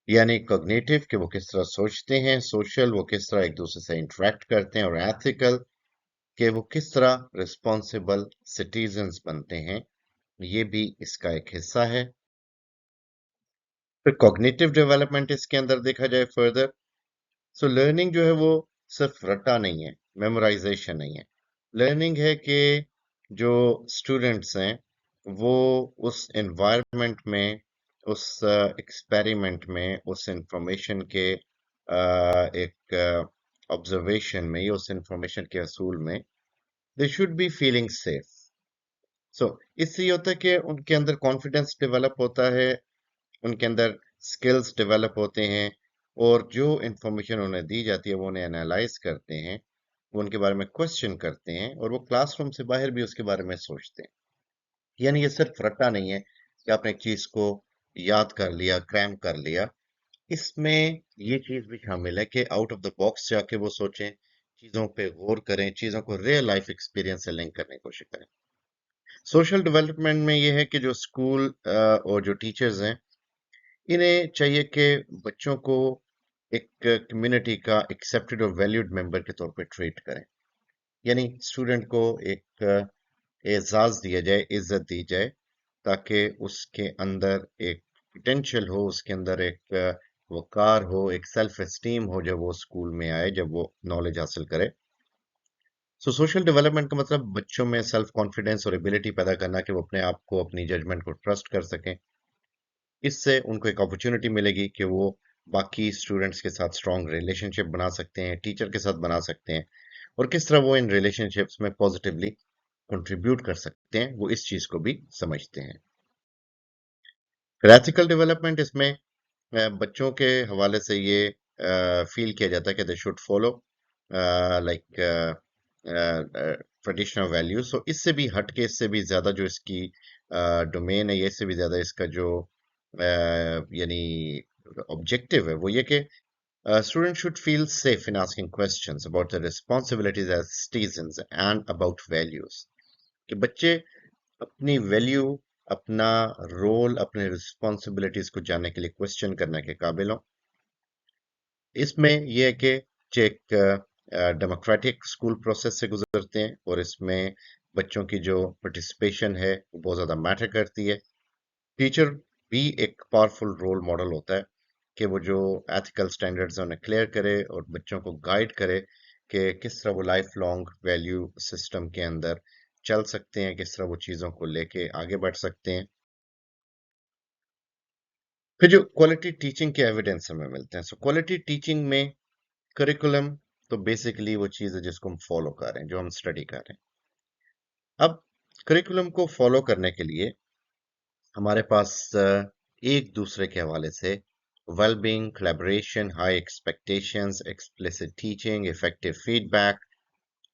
यानी कॉग्निटिव कि वो किस तरह सोचते हैं, सोशल वो किस तरह एक दूसरे से इंटरेक्ट करते हैं, और एथिकल कि वो किस तरह रिस्पॉन्सिबल सिटीजन्स बनते हैं। ये भी इसका एक हिस्सा है। फिर कॉग्निटिव डेवलपमेंट इसके अंदर देखा जाए फर्दर, सो लर्निंग जो है वो सिर्फ रट्टा नहीं है, मेमोराइजेशन नहीं है। लर्निंग है कि जो स्टूडेंट्स हैं वो उस एनवायरनमेंट में, उस एक्सपेरिमेंट में, उस इंफॉर्मेशन के एक ऑब्जर्वेशन में या उस इंफॉर्मेशन के असूल में they should be feeling safe. So इससे ये होता है कि उनके अंदर कॉन्फिडेंस डेवलप होता है, उनके अंदर स्किल्स डेवलप होते हैं, और जो इंफॉर्मेशन उन्हें दी जाती है वो उन्हें एनालाइज करते हैं, वो उनके बारे में क्वेश्चन करते हैं, और वो क्लासरूम से बाहर भी उसके बारे में सोचते हैं। यानी ये सिर्फ रट्टा नहीं है कि आपने एक चीज को याद कर लिया, क्रैम कर लिया। इसमें ये चीज भी शामिल है कि आउट ऑफ द बॉक्स जाके वो सोचें, चीजों पे गौर करें, चीजों को रियल लाइफ एक्सपीरियंस से लिंक करने की कोशिश करें। सोशल डेवलपमेंट में ये है कि जो स्कूल और जो टीचर्स हैं, इन्हें चाहिए कि बच्चों को एक कम्युनिटी का एक्सेप्टेड और वैल्यूड मेंबर के तौर पे ट्रीट करें। यानी स्टूडेंट को एक एजाज दिया जाए, इज्जत दी जाए, ताकि उसके अंदर एक पोटेंशियल हो, उसके अंदर एक वकार हो, एक सेल्फ एस्टीम हो जब वो स्कूल में आए, जब वो नॉलेज हासिल करे। सो सोशल डेवलपमेंट का मतलब बच्चों में सेल्फ कॉन्फिडेंस और एबिलिटी पैदा करना कि वो अपने आप को, अपनी जजमेंट को ट्रस्ट कर सकें। इससे उनको एक अपॉर्चुनिटी मिलेगी कि वो बाकी स्टूडेंट्स के साथ स्ट्रॉन्ग रिलेशनशिप बना सकते हैं, टीचर के साथ बना सकते हैं, और किस तरह वो इन रिलेशनशिप्स में पॉजिटिवली कंट्रीब्यूट कर सकते हैं, वो इस चीज को भी समझते हैं। फिर एथिकल डेवलपमेंट, इसमें बच्चों के हवाले से ये फील किया जाता है कि they should follow like traditional values. So इससे भी हट के, इससे भी ज्यादा जो इसकी डोमेन है, ये इससे भी ज्यादा इसका जो यानी ऑब्जेक्टिव है वो ये कि students should feel safe in asking questions about their responsibilities as citizens and about values, कि बच्चे अपनी वैल्यू, अपना रोल, अपने रिस्पॉन्सिबिलिटीज को जानने के लिए क्वेश्चन करने के काबिल हों। इसमें यह है कि बच्चे एक डेमोक्रेटिक स्कूल प्रोसेस से गुजरते हैं, और इसमें बच्चों की जो पार्टिसिपेशन है वो बहुत ज़्यादा मैटर करती है। टीचर भी एक पावरफुल रोल मॉडल होता है कि वो जो एथिकल स्टैंडर्ड्स हैं उन्हें क्लियर करे और बच्चों को गाइड करे कि किस तरह वो लाइफ लॉन्ग वैल्यू सिस्टम के अंदर चल सकते हैं, किस तरह वो चीज़ों को लेके आगे बढ़ सकते हैं। फिर जो क्वालिटी टीचिंग के एविडेंस हमें मिलते हैं, सो क्वालिटी टीचिंग में करिकुलम तो बेसिकली वो चीज़ है जिसको हम फॉलो कर रहे हैं, जो हम स्टडी कर रहे हैं। अब करिकुलम को फॉलो करने के लिए हमारे पास एक दूसरे के हवाले से wellbeing, collaboration, high expectations, explicit teaching, effective feedback,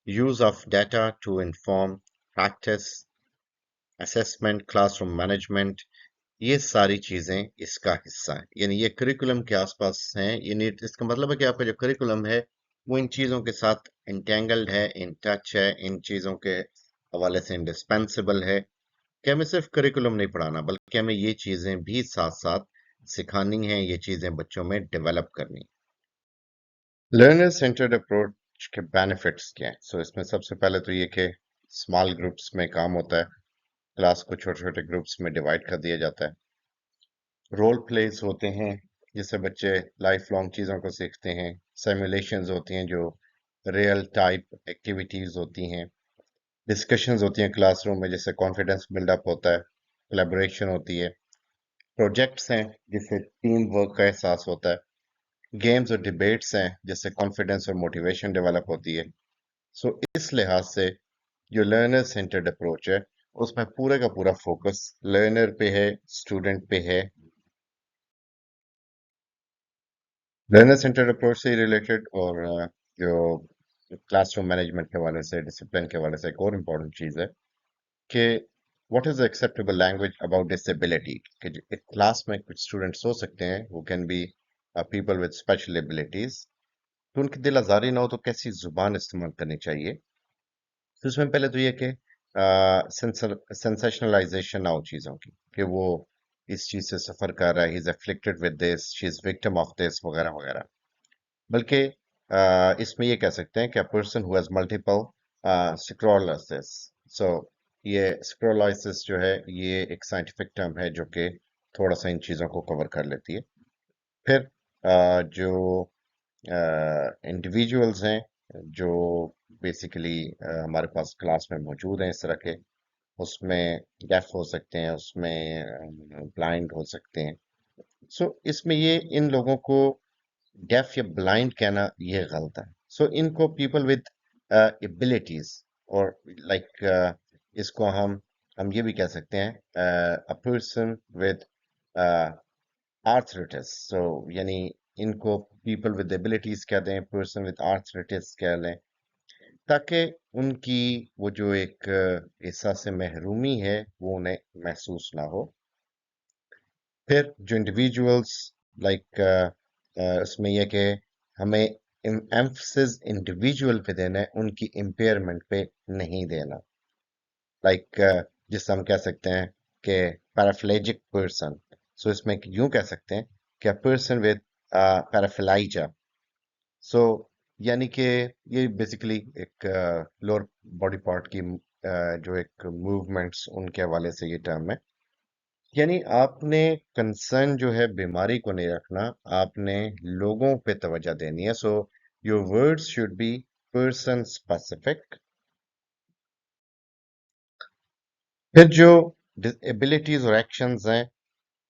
use of data to inform practice, assessment, classroom management, ये सारी चीजें इसका हिस्सा है। यानी ये करिकुलम के आसपास हैं। यानी इसका मतलब है कि आपका जो करिकुलम है वो इन चीजों के साथ इंटेंगल्ड है, इन टच है, इन चीजों के हवाले से इंडिस्पेंसिबल है, कि हमें सिर्फ करिकुलम नहीं पढ़ाना, बल्कि हमें ये चीजें भी साथ साथ सिखानी है, ये चीजें बच्चों में डेवलप करनी। लर्नर सेंटर्ड अप्रोच के बेनिफिट्स क्या हैं? सो इसमें सबसे पहले तो ये कि स्मॉल ग्रुप्स में काम होता है, क्लास को छोटे छोटे ग्रुप्स में डिवाइड कर दिया जाता है। रोल प्लेस होते हैं जिससे बच्चे लाइफ लॉन्ग चीज़ों को सीखते हैं, सिमुलेशंस होती हैं जो रियल टाइप एक्टिविटीज़ होती हैं, डिस्कशंस होती हैं क्लासरूम में जिससे कॉन्फिडेंस बिल्डअप होता है, कोलैबोरेशन होती है, प्रोजेक्ट्स हैं जिससे टीम वर्क का एहसास होता है, गेम्स और डिबेट्स हैं जिससे कॉन्फिडेंस और मोटिवेशन डेवलप होती है। सो इस लिहाज से जो लर्नर सेंटर्ड अप्रोच है उसमें पूरे का पूरा फोकस लर्नर पे है, स्टूडेंट पे है। लर्नर सेंटर्ड अप्रोच से रिलेटेड और जो क्लासरूम मैनेजमेंट के हवाले से, डिसिप्लिन के हवाले से एक और इम्पोर्टेंट चीज़ है कि what is acceptable language about disability, कि एक क्लास में कुछ स्टूडेंट्स हो सकते हैं वो can be people with special abilities, तो उनकी दिल आज़ारी ना हो तो कैसी जुबान इस्तेमाल करनी चाहिए। तो इसमें पहले तो ये कि सेंसेशनलाइजेशन ना हो चीज़ों की कि वो इस चीज़ से सफ़र कर रहा है, he is afflicted with this, she is victim of this वगैरह वगैरह। बल्कि इसमें ये कह सकते हैं कि a person who has multiple sclerosis. So ये स्क्रोलाइसिस जो है ये एक साइंटिफिक टर्म है जो कि थोड़ा सा इन चीज़ों को कवर कर लेती है। फिर जो इंडिविजुअल्स हैं जो बेसिकली हमारे पास क्लास में मौजूद हैं इस तरह के, उसमें डेफ हो सकते हैं, उसमें ब्लाइंड हो सकते हैं। सो इसमें ये इन लोगों को डेफ या ब्लाइंड कहना ये गलत है। सो इनको पीपल विद एबिलिटीज और लाइक इसको हम ये भी कह सकते हैं अ पर्सन विद आर्थराइटिस। सो यानी इनको पीपल विद एबिलिटीज कह दें, पर्सन विद आर्थराइटिस कह लें, ताकि उनकी वो जो एक एहसास से महरूमी है वो उन्हें महसूस ना हो। फिर जो इंडिविजुअल्स लाइक उसमें यह कि हमें एम्फसिस इंडिविजुअल पे देना है, उनकी इम्पेयरमेंट पे नहीं देना। लाइक जिससे हम कह सकते हैं कि पैराप्लेजिक पर्सन, सो इसमें यूं कह सकते हैं कि पर्सन विद पैराफ्लाइजा। सो यानी कि ये बेसिकली एक लोअर बॉडी पार्ट की जो एक मूवमेंट्स उनके हवाले से ये टर्म है। यानी आपने कंसर्न जो है बीमारी को नहीं रखना, आपने लोगों पे तवज्जो देनी है। So your words should be person specific. फिर जो एबिलिटीज और एक्शंस हैं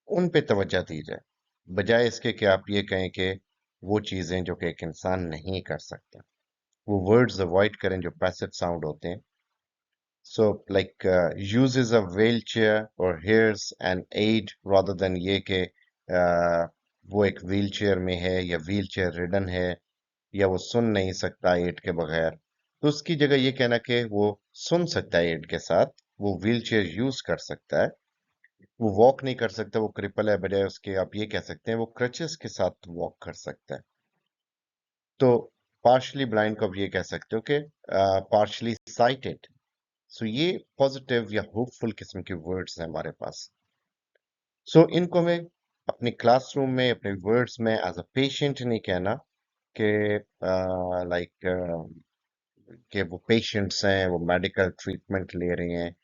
उन पे तवज्जो दी जाए, बजाय इसके कि आप ये कहें कि वो चीजें जो कि एक इंसान नहीं कर सकता। वो वर्ड्स अवॉइड करें जो पैसिव साउंड होते हैं। So, like uses a wheelchair or hears an aid rather than ये कि वो एक व्हीलचेयर में है या व्हीलचेयर रिडन है या वो सुन नहीं सकता एड के बगैर, तो उसकी जगह ये कहना कि वो सुन सकता है एड के साथ, वो व्हीलचेयर यूज कर सकता है, वो वॉक नहीं कर सकता, वो क्रिपल है, बजाय उसके आप ये कह सकते हैं वो क्रचेस के साथ वॉक कर सकता है। तो पार्शली ब्लाइंड को आप ये कह सकते हो कि पार्शली साइटेड। सो ये पॉजिटिव या होपफुल किस्म के वर्ड्स हैं हमारे पास। सो इनको हमें अपने क्लासरूम में अपने वर्ड्स में एज अ पेशेंट नहीं कहना कि लाइक कि वो पेशेंट्स हैं, वो मेडिकल ट्रीटमेंट ले रहे हैं।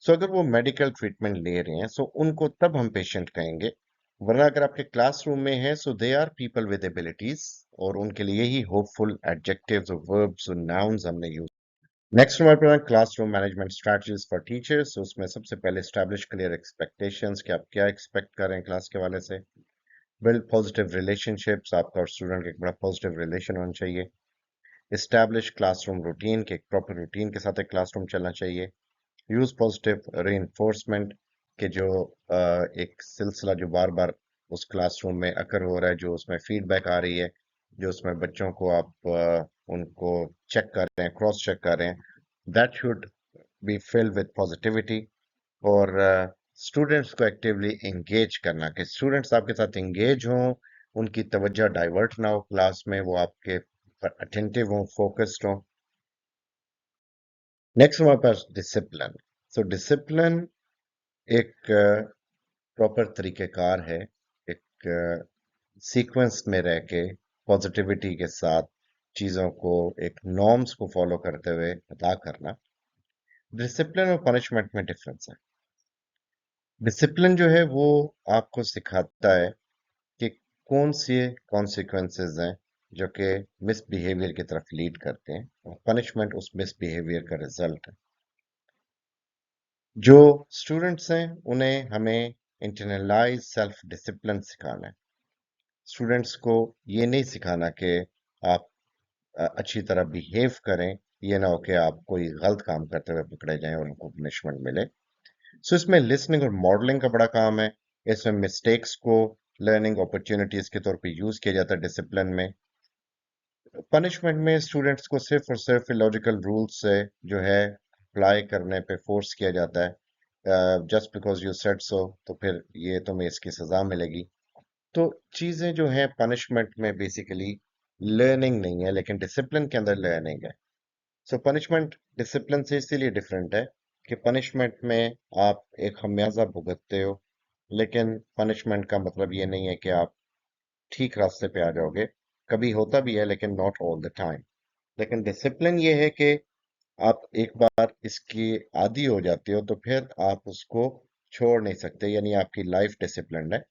सो अगर वो मेडिकल ट्रीटमेंट ले रहे हैं सो उनको तब हम पेशेंट कहेंगे, वरना अगर आपके क्लासरूम में है so they are people with abilities, और उनके लिए ही होपफुल एडजेक्टिव्स और वर्ब्स और नाउन्स हमने यूज। नेक्स्ट हमारे पास classroom management strategies for teachers. उसमें सबसे पहले एस्टैब्लिश क्लियर एक्सपेक्टेशंस कि आप क्या एक्सपेक्ट कर रहे हैं क्लास के वाले से। बिल्ड पॉजिटिव रिलेशनशिप्स, आपका और स्टूडेंट का एक बड़ा पॉजिटिव रिलेशन होना चाहिए। एस्टैब्लिश क्लासरूम रूटीन के एक प्रॉपर रूटीन के साथ एक क्लासरूम चलना चाहिए। यूज पॉजिटिव रीइंफोर्समेंट के जो एक सिलसिला जो बार बार उस क्लासरूम में अकर हो रहा है, जो उसमें फीडबैक आ रही है, जो उसमें बच्चों को आप उनको चेक कर रहे हैं, क्रॉस चेक कर रहे हैं, that should be filled with positivity. और स्टूडेंट्स को एक्टिवली एंगेज करना कि स्टूडेंट्स आपके साथ एंगेज हों, उनकी तवज्जो डाइवर्ट ना हो क्लास में, वो आपके पर अटेंटिव हों, फोकस्ड हों। नेक्स्ट हमारे पास डिसिप्लिन। सो डिसिप्लिन एक प्रॉपर तरीकेकार है, एक सीक्वेंस में रह के पॉजिटिविटी के साथ चीज़ों को एक नॉर्म्स को फॉलो करते हुए अदा करना। डिसिप्लिन और पनिशमेंट में डिफरेंस है। डिसिप्लिन जो है वो आपको सिखाता है कि कौन से कॉन्सिक्वेंसेस हैं जो कि मिसबिहेवियर की तरफ लीड करते हैं और पनिशमेंट उस मिसबिहेवियर का रिजल्ट है। जो स्टूडेंट्स हैं उन्हें हमें इंटरनलाइज सेल्फ डिसिप्लिन सिखाना है। स्टूडेंट्स को ये नहीं सिखाना कि आप अच्छी तरह बिहेव करें, ये ना हो कि आप कोई गलत काम करते हुए पकड़े जाएं और उनको पनिशमेंट मिले। सो इसमें लिसनिंग और मॉडलिंग का बड़ा काम है। इसमें मिस्टेक्स को लर्निंग अपॉर्चुनिटीज के तौर पे यूज किया जाता है डिसिप्लिन में। पनिशमेंट में स्टूडेंट्स को सिर्फ और सिर्फ लॉजिकल रूल्स से जो है अप्लाई करने पे फोर्स किया जाता है। Just because you said so, तो फिर ये तुम्हें इसकी सजा मिलेगी। तो चीजें जो हैं पनिशमेंट में बेसिकली लर्निंग नहीं है, लेकिन डिसिप्लिन के अंदर लर्निंग है। सो पनिशमेंट डिसिप्लिन से इसीलिए डिफरेंट है कि पनिशमेंट में आप एक खमियाजा भुगतते हो, लेकिन पनिशमेंट का मतलब ये नहीं है कि आप ठीक रास्ते पे आ जाओगे। कभी होता भी है लेकिन नॉट ऑल द टाइम। लेकिन डिसिप्लिन ये है कि आप एक बार इसकी आदी हो जाते हो तो फिर आप उसको छोड़ नहीं सकते, यानी आपकी लाइफ डिसिप्लिन है।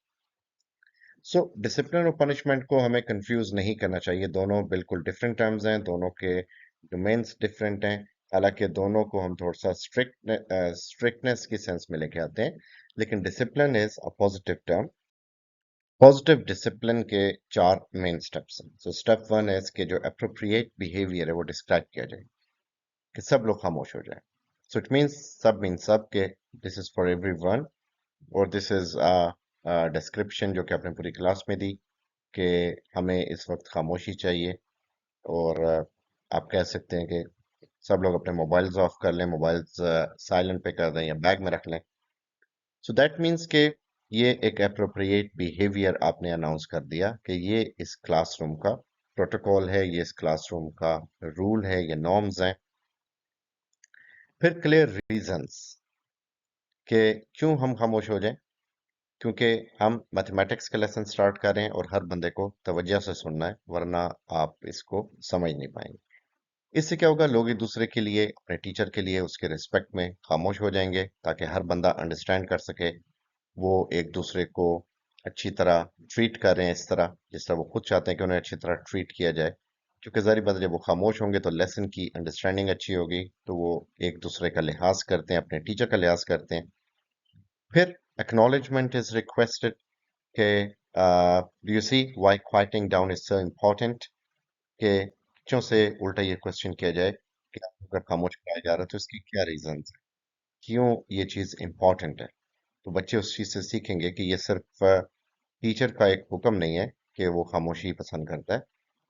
सो डिसिप्लिन और पनिशमेंट को हमें कंफ्यूज नहीं करना चाहिए। दोनों बिल्कुल डिफरेंट टर्म्स हैं, दोनों के डोमेन्स डिफरेंट हैं। हालांकि दोनों को हम थोड़ा सा स्ट्रिक्टनेस की सेंस में लेके आते हैं, लेकिन discipline is a positive term. Positive discipline के चार मेन स्टेप्स हैं। सो स्टेप वन है कि जो अप्रोप्रिएट बिहेवियर है वो डिस्क्राइब किया जाए, कि सब लोग खामोश हो जाए। सो इट मीन्स सब के दिस इज फॉर एवरीवन, और दिस इज डिस्क्रिप्शन जो कि आपने पूरी क्लास में दी कि हमें इस वक्त खामोशी चाहिए। और आप कह सकते हैं कि सब लोग अपने मोबाइल्स ऑफ कर लें, मोबाइल्स साइलेंट पे कर दें या बैग में रख लें। सो दैट मीन्स के ये एक अप्रोप्रिएट बिहेवियर आपने अनाउंस कर दिया कि ये इस क्लासरूम का प्रोटोकॉल है, ये इस क्लासरूम का रूल है, ये नॉर्म्स हैं। फिर क्लियर रीजंस कि क्यों हम खामोश हो जाएं। क्योंकि हम मैथमेटिक्स का लेसन स्टार्ट कर रहे हैं और हर बंदे को तवज्जो से सुनना है, वरना आप इसको समझ नहीं पाएंगे। इससे क्या होगा, लोग एक दूसरे के लिए, अपने टीचर के लिए उसके रिस्पेक्ट में खामोश हो जाएंगे, ताकि हर बंदा अंडरस्टैंड कर सके वो एक दूसरे को अच्छी तरह ट्रीट कर रहे हैं, इस तरह जिस तरह वो खुद चाहते हैं कि उन्हें अच्छी तरह ट्रीट किया जाए। क्योंकि जाहिर बात है, जब वो खामोश होंगे तो लेसन की अंडरस्टैंडिंग अच्छी होगी, तो वो एक दूसरे का लिहाज करते हैं, अपने टीचर का लिहाज करते हैं। फिर एक्नॉलेजमेंट इज रिक्वेस्टेड के do you see why quieting down is so important, के बच्चों से उल्टा ये क्वेश्चन किया जाए कि आपको अगर खामोश कराया जा रहा है तो इसके क्या रीजन है, क्यों ये चीज इम्पोर्टेंट है। तो बच्चे उस चीज से सीखेंगे कि ये सिर्फ टीचर का एक हुक्म नहीं है कि वो खामोशी पसंद करता है,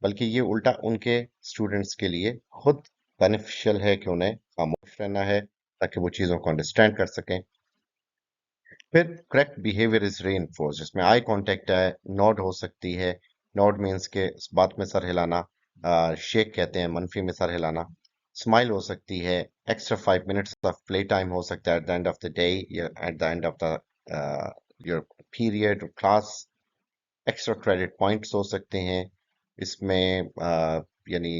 बल्कि ये उल्टा उनके स्टूडेंट्स के लिए खुद बेनिफिशियल है कि उन्हें खामोश रहना है, ताकि वो चीज़ों को अंडरस्टैंड कर सकें। फिर करेक्ट बिहेवियर इज रीइंफोर्स, जिसमें आई कांटेक्ट है, नॉड हो सकती है। नॉड मीन्स के इस बात में सर हिलाना, शेक कहते हैं मनफी में सर हिलाना। स्माइल हो सकती है। Extra 5 minutes of play time हो सकता है at the end of the day या at the end of the your period class. Extra credit points हो सकते हैं इसमें। यानी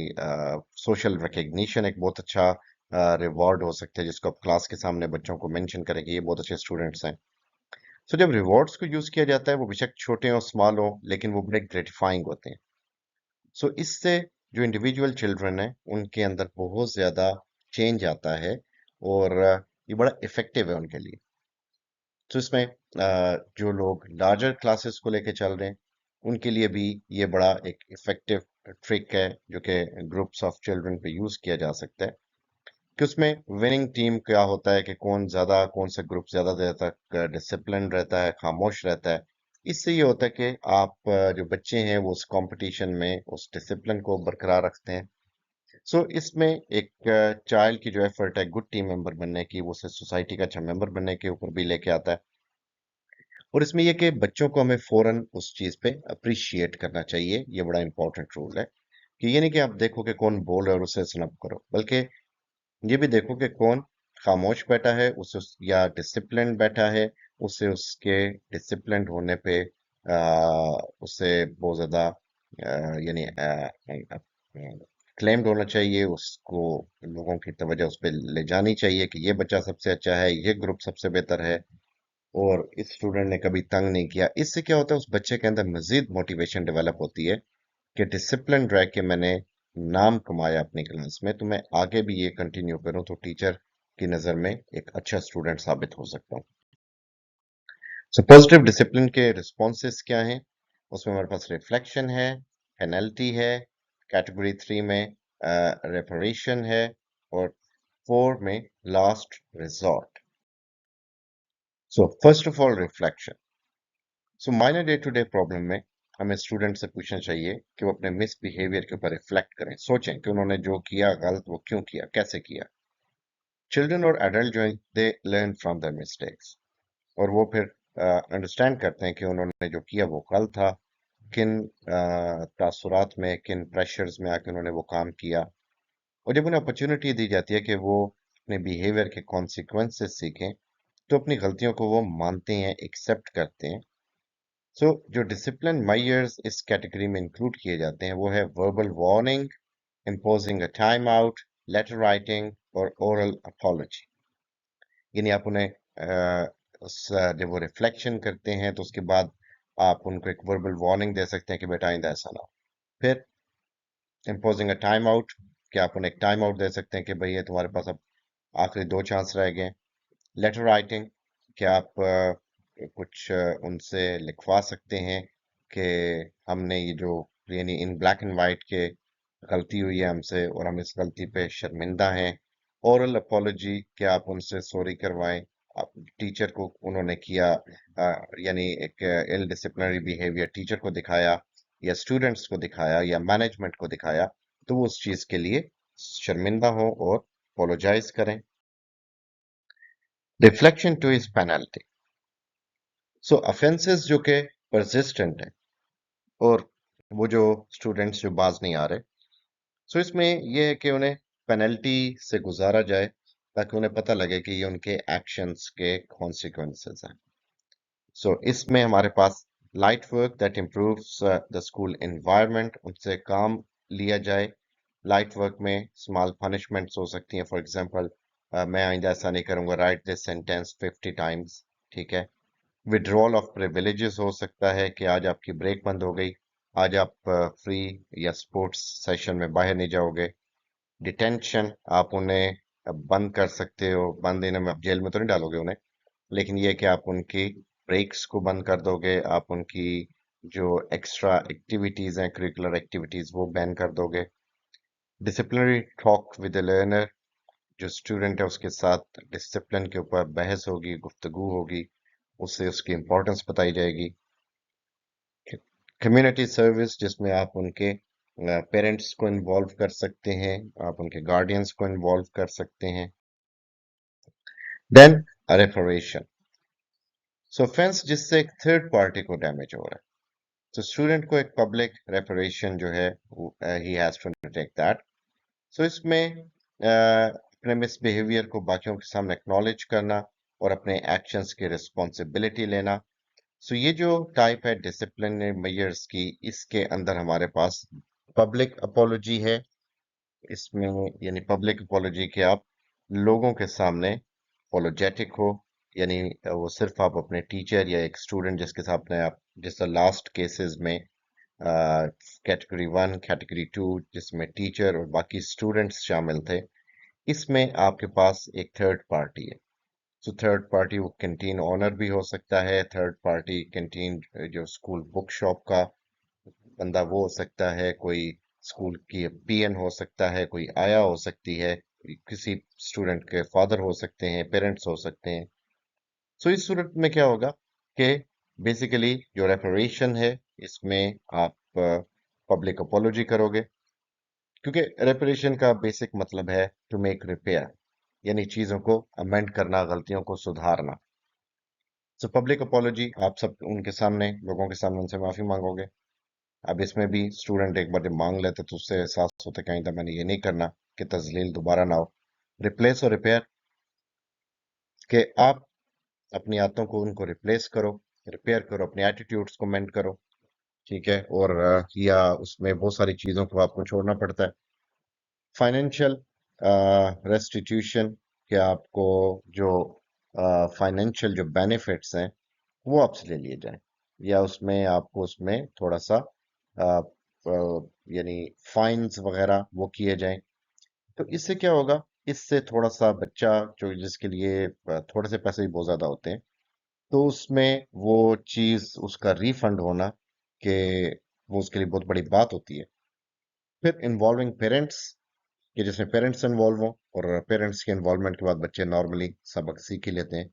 सोशल रिकग्निशन एक बहुत अच्छा रिवॉर्ड हो सकता है, जिसको आप क्लास के सामने बच्चों को मेंशन करें कि ये बहुत अच्छे स्टूडेंट्स हैं। सो जब रिवॉर्ड्स को यूज किया जाता है, वो बेशक छोटे हो स्मॉल हो, लेकिन वो बड़े ग्रेटिफाइंग होते हैं। सो इससे जो इंडिविजुअल चिल्ड्रन है उनके अंदर बहुत ज्यादा चेंज आता है, और ये बड़ा इफेक्टिव है उनके लिए। तो इसमें जो लोग लार्जर क्लासेस को लेके चल रहे हैं उनके लिए भी ये बड़ा एक इफेक्टिव ट्रिक है, जो कि ग्रुप्स ऑफ चिल्ड्रन पे यूज किया जा सकता है। कि उसमें विनिंग टीम क्या होता है कि कौन सा ग्रुप ज्यादा देर तक डिसिप्लिन रहता है, खामोश रहता है। इससे ये होता है कि आप जो बच्चे हैं वो उस कंपटीशन में उस डिसिप्लिन को बरकरार रखते हैं। सो इसमें एक चाइल्ड की जो एफर्ट है गुड टीम मेंबर बनने की, वो उसे सोसाइटी का अच्छा मेंबर बनने के ऊपर भी लेके आता है। और इसमें यह कि बच्चों को हमें फौरन उस चीज पे अप्रिशिएट करना चाहिए, ये बड़ा इंपॉर्टेंट रूल है। कि ये नहीं कि आप देखो कि कौन बोल रहा है और उसे स्नब करो, बल्कि ये भी देखो कि कौन खामोश बैठा है, या डिसिप्लिन बैठा है, उससे उसके डिसिप्लिन होने पे उससे बहुत ज्यादा यानी क्लेम्ड होना चाहिए, उसको लोगों की तवज्जो उस पर ले जानी चाहिए कि ये बच्चा सबसे अच्छा है, ये ग्रुप सबसे बेहतर है। और इस स्टूडेंट ने कभी तंग नहीं किया। इससे क्या होता है, उस बच्चे के अंदर मजीद मोटिवेशन डेवलप होती है कि डिसिप्लिन रह के मैंने नाम कमाया अपनी क्लास में, तो मैं आगे भी ये कंटिन्यू करूं तो टीचर की नज़र में एक अच्छा स्टूडेंट साबित हो सकता हूँ। सो पॉजिटिव डिसिप्लिन के रिस्पॉन्सेस क्या हैं? उसमें हमारे पास रिफ्लेक्शन है, पेनल्टी है, कैटेगरी 3 में रेपरेशन है, और 4 में last resort. So first of all reflection. So minor day to day problem में हमें स्टूडेंट से पूछना चाहिए कि वो अपने मिस बिहेवियर के ऊपर रिफ्लेक्ट करें, सोचें कि उन्होंने जो किया गलत वो क्यों किया, कैसे किया। चिल्ड्रन और एडल्ट जो हैं they learn from their mistakes, और वो फिर अंडरस्टैंड करते हैं कि उन्होंने जो किया वो गलत था, किन तासुरात में, किन प्रेशर्स में आके उन्होंने वो काम किया। और जब उन्हें अपॉर्चुनिटी दी जाती है कि वो अपने बिहेवियर के कॉन्सिक्वेंसेस सीखें, तो अपनी गलतियों को वो मानते हैं, एक्सेप्ट करते हैं। सो जो डिसिप्लिन मेजर्स इस कैटेगरी में इंक्लूड किए जाते हैं वो है verbal warning, imposing a time out, letter writing और ओरल अपॉलजी। यानी आप उन्हें जब वो रिफ्लेक्शन करते हैं तो उसके बाद आप उनको एक वर्बल वार्निंग दे सकते हैं कि बेटा आइंदा ऐसा ना हो। फिर इम्पोजिंग अ टाइम आउट, कि आप उन्हें एक टाइम आउट दे सकते हैं कि भाई ये तुम्हारे पास अब आखिरी 2 चांस रह गए। लेटर राइटिंग, कि आप कुछ उनसे लिखवा सकते हैं कि हमने ये जो, यानी इन ब्लैक एंड वाइट के गलती हुई है हमसे और हम इस गलती पे शर्मिंदा हैं। ओरल अपॉलजी, कि आप उनसे सॉरी करवाएं, आप टीचर को उन्होंने किया, यानी एक इल डिसिप्लिनरी बिहेवियर टीचर को दिखाया या स्टूडेंट्स को दिखाया या मैनेजमेंट को दिखाया, तो वो उस चीज के लिए शर्मिंदा हो और अपोलोजाइज करें। Reflection two is penalty. So offences जो कि परसिस्टेंट है, और वो जो स्टूडेंट्स जो बाज नहीं आ रहे, सो इसमें यह है कि उन्हें पेनल्टी से गुजारा जाए ताकि उन्हें पता लगे कि ये उनके एक्शंस के कॉन्सिक्वेंसेस हैं। सो इसमें हमारे पास light work that improves the school environment, उनसे काम लिया जाए। लाइट वर्क में स्मॉल पनिशमेंट्स हो सकती हैं, फॉर एग्जांपल मैं आइंदा ऐसा नहीं करूंगा, राइट दिस सेंटेंस 50 टाइम्स, ठीक है। विड्रॉल ऑफ प्रिविलेजेस हो सकता है कि आज आपकी ब्रेक बंद हो गई, आज आप फ्री या स्पोर्ट्स सेशन में बाहर नहीं जाओगे। डिटेंशन, आप उन्हें बंद कर सकते हो, बंद इन्हें आप जेल में तो नहीं डालोगे उन्हें, लेकिन ये कि आप उनकी ब्रेक्स को बंद कर दोगे, आप उनकी जो एक्स्ट्रा एक्टिविटीज हैं, करिकुलर एक्टिविटीज, वो बैन कर दोगे। Disciplinary talk with the learner, जो स्टूडेंट है उसके साथ डिसिप्लिन के ऊपर बहस होगी, गुफ्तगू होगी, उससे उसकी इम्पोर्टेंस बताई जाएगी। कम्युनिटी सर्विस, जिसमें आप उनके पेरेंट्स को इन्वॉल्व कर सकते हैं, आप उनके गार्डियंस को इन्वॉल्व कर सकते हैं। देन रेफरेशन, सो ऑफेंस जिससे एक थर्ड पार्टी को डैमेज हो रहा है, तो स्टूडेंट को एक पब्लिक रेफरेशन जो है he has to take that. So इसमें अपने मिसबिहेवियर को बाकियों के सामने एक्नॉलेज करना और अपने एक्शंस की रिस्पॉन्सिबिलिटी लेना। सो ये जो टाइप है डिसिप्लिनरी मेजर्स की, इसके अंदर हमारे पास पब्लिक अपॉलजी है। इसमें यानी पब्लिक अपॉलजी के आप लोगों के सामने अपॉलोजेटिक हो, यानी वो सिर्फ आप अपने टीचर या एक स्टूडेंट जिसके सामने आप, जैसा लास्ट केसेस में कैटेगरी 1 कैटेगरी 2 जिसमें टीचर और बाकी स्टूडेंट्स शामिल थे, इसमें आपके पास एक थर्ड पार्टी है। सो थर्ड पार्टी वो कैंटीन ओनर भी हो सकता है, थर्ड पार्टी कैंटीन जो स्कूल बुक शॉप का बंदा वो हो सकता है, कोई स्कूल की पीएन हो सकता है, कोई आया हो सकती है, किसी स्टूडेंट के फादर हो सकते हैं, पेरेंट्स हो सकते हैं। सो इस सूरत में क्या होगा कि बेसिकली जो रेपरेशन है, इसमें आप पब्लिक अपोलॉजी करोगे, क्योंकि रेपरेशन का बेसिक मतलब है टू मेक रिपेयर, यानी चीजों को अमेंड करना, गलतियों को सुधारना। सो पब्लिक अपोलॉजी आप सब उनके सामने, लोगों के सामने उनसे माफी मांगोगे। अब इसमें भी स्टूडेंट एक बार जब मांग लेते तो उससे एहसास होता कहीं था मैंने ये नहीं करना, कि तजलील दोबारा ना हो। रिप्लेस और रिपेयर, कि आप अपनी आदतों को उनको रिप्लेस करो, रिपेयर करो, अपने एटीट्यूड्स को मेंट करो, ठीक है। और या उसमें बहुत सारी चीजों को आपको छोड़ना पड़ता है। फाइनेंशियल रेस्टिट्यूशन, कि आपको जो फाइनेंशियल जो बेनिफिट्स हैं वो आपसे ले लिए जाएं, या उसमें आपको उसमें थोड़ा सा अ, यानी फाइन्स वगैरह वो किए जाएं। तो इससे क्या होगा, इससे थोड़ा सा बच्चा जो जिसके लिए थोड़े से पैसे भी बहुत ज्यादा होते हैं, तो उसमें वो चीज उसका रिफंड होना कि वो उसके लिए बहुत बड़ी बात होती है। फिर इन्वॉल्विंग पेरेंट्स, कि जिसमें पेरेंट्स इन्वॉल्व हों, और पेरेंट्स के इन्वॉल्वमेंट के बाद बच्चे नॉर्मली सबक सीख ही लेते हैं,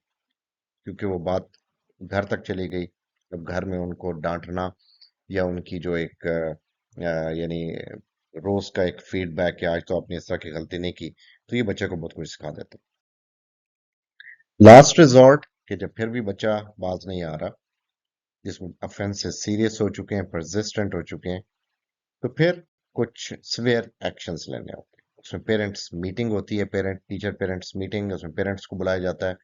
क्योंकि वो बात घर तक चली गई। अब घर में उनको डांटना या उनकी जो एक यानी रोज का एक फीडबैक कि आज तो आपने इस तरह की गलती नहीं की, तो ये बच्चे को बहुत कुछ सिखा देते हैं। लास्ट रिजॉर्ट, कि जब फिर भी बच्चा बाज नहीं आ रहा, जिसमें अफेंसेस सीरियस हो चुके हैं, परसिस्टेंट हो चुके हैं, तो फिर कुछ सिवियर एक्शंस लेने होते हैं। उसमें पेरेंट्स मीटिंग होती है, पेरेंट टीचर पेरेंट्स मीटिंग, उसमें पेरेंट्स को बुलाया जाता है,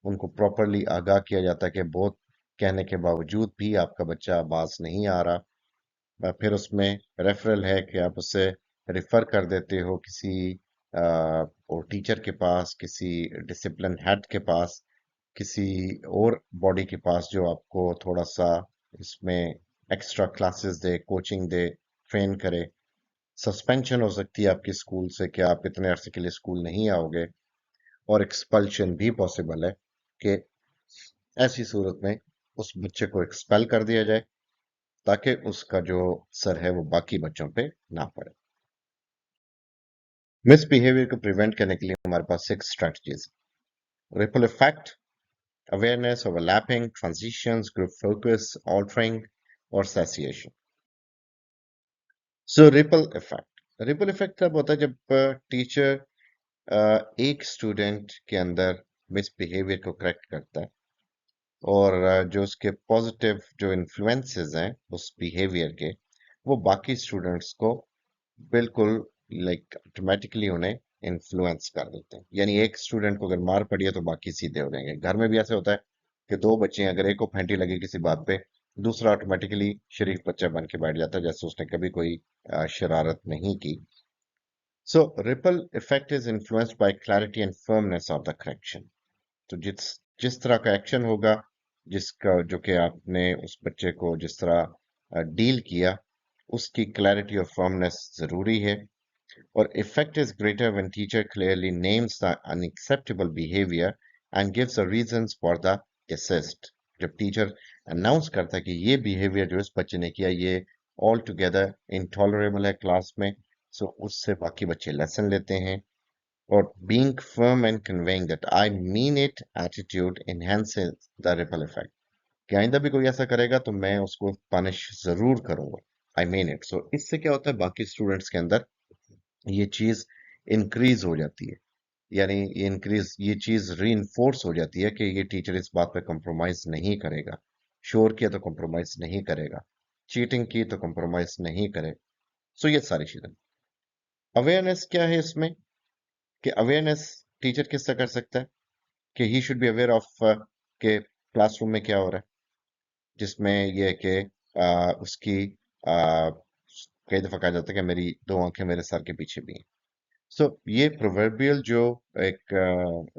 उनको प्रॉपरली आगाह किया जाता है कि बहुत कहने के बावजूद भी आपका बच्चा बाज नहीं आ रहा। फिर उसमें रेफरल है कि आप उससे रिफर कर देते हो किसी और टीचर के पास, किसी डिसिप्लिन हेड के पास, किसी और बॉडी के पास जो आपको थोड़ा सा इसमें एक्स्ट्रा क्लासेस दे, कोचिंग दे, ट्रेन करे। सस्पेंशन हो सकती है आपके स्कूल से कि आप इतने अरसे के लिए स्कूल नहीं आओगे, और एक्सपल्शन भी पॉसिबल है कि ऐसी सूरत में उस बच्चे को एक्सपेल कर दिया जाए, ताकि उसका जो असर है वो बाकी बच्चों पे ना पड़े। मिसबिहेवियर को प्रिवेंट करने के लिए हमारे पास 6 strategies: ripple effect, awareness, overlapping, transitions, group focus, altering और सेसिएशन। सो रिपल इफेक्ट तब होता है जब टीचर एक स्टूडेंट के अंदर मिसबिहेवियर को करेक्ट करता है, और जो उसके पॉजिटिव जो इन्फ्लुएंसेस हैं उस बिहेवियर के, वो बाकी स्टूडेंट्स को बिल्कुल लाइक ऑटोमेटिकली उन्हें इन्फ्लुएंस कर देते हैं। यानी एक स्टूडेंट को अगर मार पड़ी है तो बाकी सीधे हो जाएंगे। घर में भी ऐसे होता है कि दो बच्चे हैं, अगर एक को फेंटी लगी किसी बात पे, दूसरा ऑटोमेटिकली शरीफ बच्चा बन के बैठ जाता है, जैसे उसने कभी कोई शरारत नहीं की। So ripple effect is influenced by clarity and firmness of the correction. तो जिस जिस तरह का एक्शन होगा, जिसका जो कि आपने उस बच्चे को जिस तरह डील किया, उसकी क्लैरिटी और फर्मनेस जरूरी है। और effect is greater when teacher clearly names the unacceptable behavior and gives the reasons for the desist. जब टीचर अनाउंस करता है कि ये बिहेवियर जो इस बच्चे ने किया ये ऑल टुगेदर इंटॉलरेबल है क्लास में, सो उससे बाकी बच्चे लेसन लेते हैं। और being firm and conveying that I mean it attitude enhances the ripple effect, कि आइंदा भी कोई ऐसा करेगा तो मैं उसको पनिश जरूर करूंगा, आई मीन इट। सो इससे क्या होता है, बाकी स्टूडेंट्स के अंदर ये चीज इंक्रीज हो जाती है, यानी ये चीज री हो जाती है कि ये टीचर इस बात पे कॉम्प्रोमाइज नहीं करेगा। शोर किया तो कॉम्प्रोमाइज नहीं करेगा, चीटिंग की तो कॉम्प्रोमाइज नहीं करे। सो ये सारी चीजें। अवेयरनेस क्या है इसमें, कि अवेयरनेस टीचर किस तरह कर सकता है, कि he should be aware of के क्लासरूम में क्या हो रहा है, जिसमें ये है कि उसकी कई दफा कहा जाता है कि मेरी दो आंखें मेरे सर के पीछे भी हैं। सो ये प्रोवर्बियल जो एक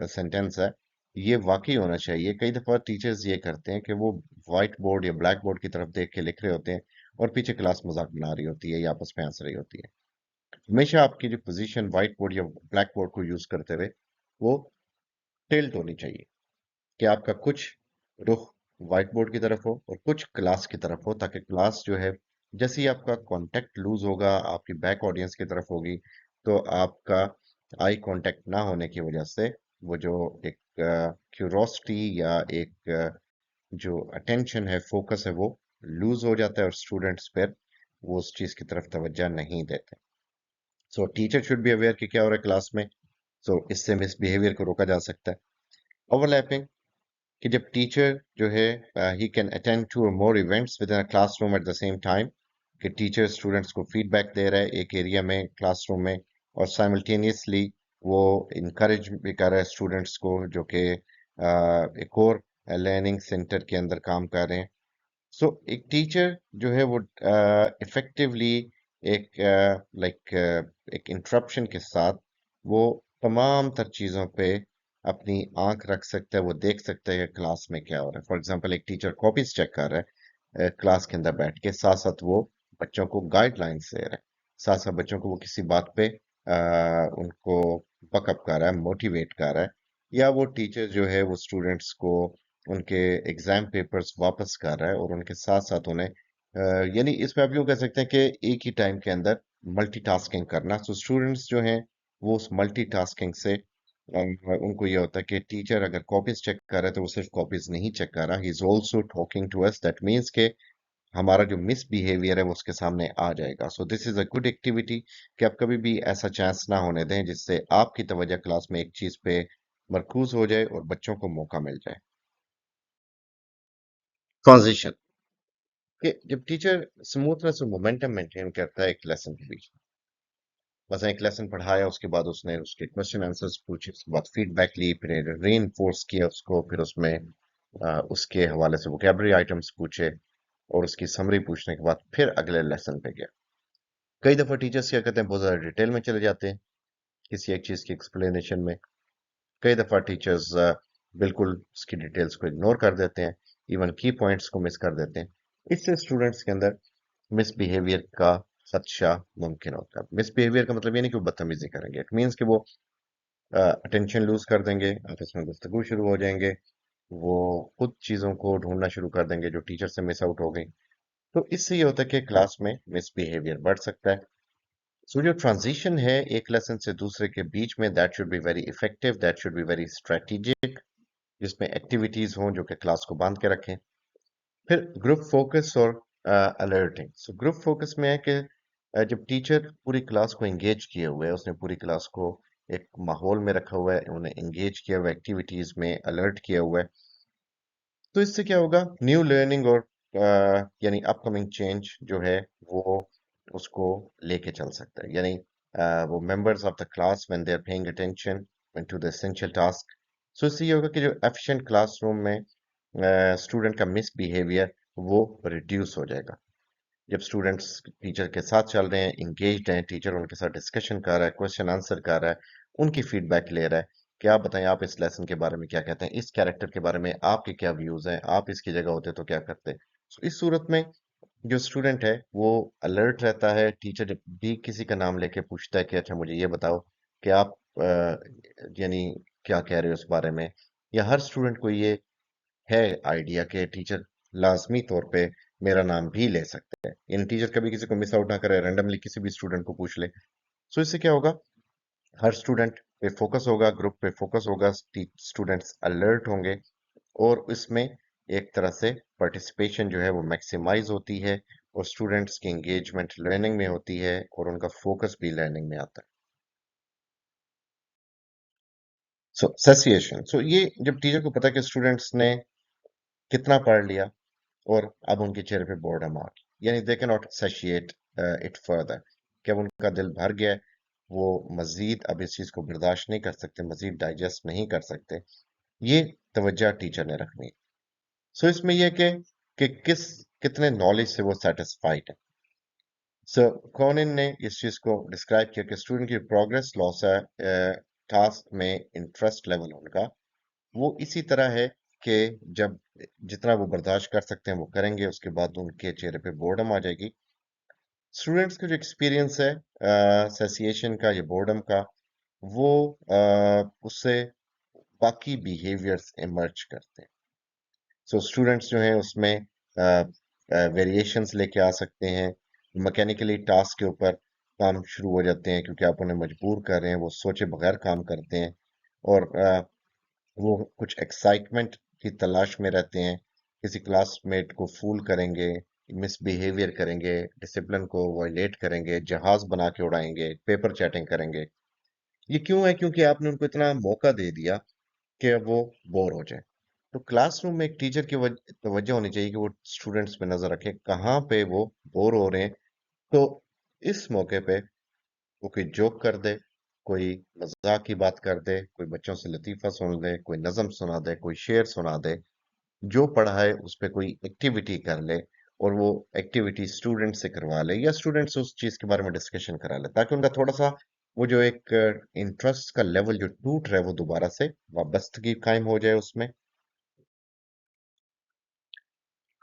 सेंटेंस है, ये वाकई होना चाहिए। कई दफा टीचर्स ये करते हैं कि वो व्हाइट बोर्ड या ब्लैक बोर्ड की तरफ देख के लिख रहे होते हैं, और पीछे क्लास मजाक बना रही होती है या आपस में हंस रही होती है। हमेशा आपकी जो पोजीशन व्हाइट बोर्ड या ब्लैक बोर्ड को यूज करते हुए वो टिल्ट होनी चाहिए, कि आपका कुछ रुख व्हाइट बोर्ड की तरफ हो और कुछ क्लास की तरफ हो, ताकि क्लास जो है, जैसे ही आपका कांटेक्ट लूज होगा, आपकी बैक ऑडियंस की तरफ होगी, तो आपका आई कांटेक्ट ना होने की वजह से वो जो एक क्यूरोसिटी या एक जो अटेंशन है, फोकस है, वो लूज हो जाता है, और स्टूडेंट्स फिर वो उस चीज की तरफ तवज्जो नहीं देते। सो टीचर शुड बी अवेयर कि क्या हो रहा है क्लास में। सो इससे मिसबिहेवियर को रोका जा सकता है। ओवरलैपिंग, कि जब टीचर जो है he can attend to more events within a classroom at the same time, कि टीचर स्टूडेंट्स को फीडबैक दे रहा है एक एरिया में क्लासरूम में, और साइमल्टेनियसली वो इनकरेज भी कर रहा है स्टूडेंट्स को जो कि एक और लर्निंग सेंटर के अंदर काम कर रहे हैं। सो एक टीचर जो है वो इफेक्टिवली एक लाइक एक इंटरप्शन के साथ वो तमाम तर चीज़ों पे अपनी आंख रख सकता है, वो देख सकता है कि क्लास में क्या हो रहा है। फॉर एग्जांपल एक टीचर कॉपीज चेक कर रहा है क्लास के अंदर बैठ के, साथ साथ वो बच्चों को गाइडलाइंस दे रहा है, साथ साथ बच्चों को वो किसी बात पे उनको बकअप कर रहा है, मोटिवेट कर रहा है, या वो टीचर जो है वो स्टूडेंट्स को उनके एग्जाम पेपर्स वापस कर रहा है और उनके साथ साथ उन्हें यानी इसमें आप यूँ कह सकते हैं कि एक ही टाइम के अंदर मल्टीटास्किंग करना। सो स्टूडेंट्स जो हैं वो उस मल्टीटास्किंग से उनको ये होता है कि टीचर अगर कॉपीज चेक कर रहा है तो वो सिर्फ कॉपीज नहीं चेक कर रहा, he is also talking to us, that means के हमारा जो मिस बिहेवियर है वो उसके सामने आ जाएगा। So this is a good activity कि आप कभी भी ऐसा चांस ना होने दें जिससे आपकी तवज्जो क्लास में एक चीज पे मरकूज हो जाए और बच्चों को मौका मिल जाए। ट्रांजिशन, कि जब टीचर स्मूथनेस और मोमेंटम मेंटेन करता है एक लेसन के बीच में, बस एक लेसन पढ़ाया, उसके बाद उसने उसके क्वेश्चन आंसर्स पूछे, उसके बाद फीडबैक ली, फिर रीइंफोर्स किया उसको, फिर उसमें उसके हवाले से वोकेबलरी आइटम्स पूछे और उसकी समरी पूछने के बाद फिर अगले लेसन पे गया। कई दफा टीचर्स क्या करते हैं, बहुत ज्यादा डिटेल में चले जाते हैं किसी एक चीज की एक्सप्लेनेशन में। कई दफा टीचर्स बिल्कुल उसकी डिटेल्स को इग्नोर कर देते हैं, इवन की पॉइंट्स को मिस कर देते हैं। इससे स्टूडेंट्स के अंदर मिसबिहेवियर का खदशा मुमकिन होता है। मिसबिहेवियर का मतलब ये नहीं कि वो बदतमीजी करेंगे, इट मीन्स कि वो अटेंशन लूज कर देंगे, आपस में गुफ्तगू शुरू हो जाएंगे, वो खुद चीजों को ढूंढना शुरू कर देंगे जो टीचर से मिस आउट हो गई। तो इससे ये होता है कि क्लास में मिसबिहेवियर बढ़ सकता है। सो जो ट्रांजिशन है एक लेसन से दूसरे के बीच में, that should be very effective, that should be very strategic, जिसमें एक्टिविटीज हों जो कि क्लास को बांध के रखें। फिर ग्रुप फोकस और अलर्टिंग। सो ग्रुप फोकस में है कि जब टीचर पूरी क्लास को एंगेज किए हुए है, उसने पूरी क्लास को एक माहौल में रखा हुआ है, उन्हें एंगेज किया हुआ है, एक्टिविटीज में अलर्ट किया हुआ है, तो इससे क्या होगा, न्यू लर्निंग और यानी अपकमिंग चेंज जो है वो उसको लेके चल सकता है। यानी वो members of the class when they are paying attention to the essential task. So इससे ये होगा कि जो एफिशिएंट क्लासरूम में स्टूडेंट का मिसबिहेवियर वो रिड्यूस हो जाएगा। जब स्टूडेंट्स टीचर के साथ चल रहे हैं, इंगेज्ड हैं, टीचर उनके साथ डिस्कशन कर रहा है, क्वेश्चन आंसर कर रहा है, उनकी फीडबैक ले रहा है कि आप बताएं, आप इस लेसन के बारे में क्या कहते हैं, इस कैरेक्टर के बारे में आपके क्या व्यूज हैं, आप इसकी जगह होते तो क्या करते। So, इस सूरत में जो स्टूडेंट है वो अलर्ट रहता है, टीचर भी किसी का नाम लेके पूछता है कि अच्छा मुझे ये बताओ कि आप यानी क्या कह रहे हो इस बारे में, या हर स्टूडेंट को ये है आइडिया के टीचर लाजमी तौर पे मेरा नाम भी ले सकते हैं, यानी टीचर कभी किसी को मिस आउट ना करे, रैंडमली किसी भी स्टूडेंट को पूछ ले। सो इससे क्या होगा, हर स्टूडेंट पे फोकस होगा, ग्रुप पे फोकस होगा, स्टूडेंट्स अलर्ट होंगे और इसमें एक तरह से पार्टिसिपेशन जो है वो मैक्सिमाइज होती है और स्टूडेंट्स की एंगेजमेंट लर्निंग में होती है और उनका फोकस भी लर्निंग में आता है। सो सेसिएशन, सो ये जब टीचर को पता है कि स्टूडेंट्स ने कितना पढ़ लिया और अब उनके चेहरे पे बोर्डम आ गई, यानी they can not satiate it further, कि अब उनका दिल भर गया है, वो मजीद अब इस चीज को बर्दाश्त नहीं कर सकते, मजीद डाइजेस्ट नहीं कर सकते, ये तवज्जो टीचर ने रखनी है। सो इसमें यह कि किस कितने नॉलेज से वो सेटिस्फाइड है। सो कॉनिन ने इस चीज को डिस्क्राइब किया कि स्टूडेंट की प्रोग्रेस लॉस है टास्क में इंटरेस्ट लेवल उनका वो इसी तरह है कि जब जितना वो बर्दाश्त कर सकते हैं वो करेंगे, उसके बाद उनके चेहरे पे बोर्डम आ जाएगी। स्टूडेंट्स का जो एक्सपीरियंस है सेसिएशन का या बोर्डम का, वो उससे बाकी बिहेवियर्स इमर्ज करते हैं। सो स्टूडेंट्स जो हैं उसमें वेरिएशंस लेके आ सकते हैं, मैकेनिकली टास्क के ऊपर काम शुरू हो जाते हैं क्योंकि आप उन्हें मजबूर कर रहे हैं, वो सोचे बगैर काम करते हैं और वो कुछ एक्साइटमेंट की तलाश में रहते हैं, किसी क्लासमेट को फूल करेंगे, मिसबिहेवियर करेंगे, डिसिप्लिन को वायलेट करेंगे, जहाज बना के उड़ाएंगे, पेपर चैटिंग करेंगे। ये क्यों है, क्योंकि आपने उनको इतना मौका दे दिया कि अब वो बोर हो जाए। तो क्लासरूम में एक टीचर की तवज्जो होनी चाहिए कि वो स्टूडेंट्स पे नजर रखे कहाँ पे वो बोर हो रहे हैं। तो इस मौके पे वो कोई जोक कर दे, कोई मजाक की बात कर दे, कोई बच्चों से लतीफा सुन दे, कोई नज़म सुना दे, कोई शेर सुना दे, जो पढ़ा है उस पे कोई एक्टिविटी कर ले और वो एक्टिविटी स्टूडेंट से करवा ले या स्टूडेंट से उस चीज के बारे में डिस्कशन करा ले, ताकि उनका थोड़ा सा वो जो एक इंटरेस्ट का लेवल जो टूट रहा है वो दोबारा से वाबस्तगी कायम हो जाए उसमें।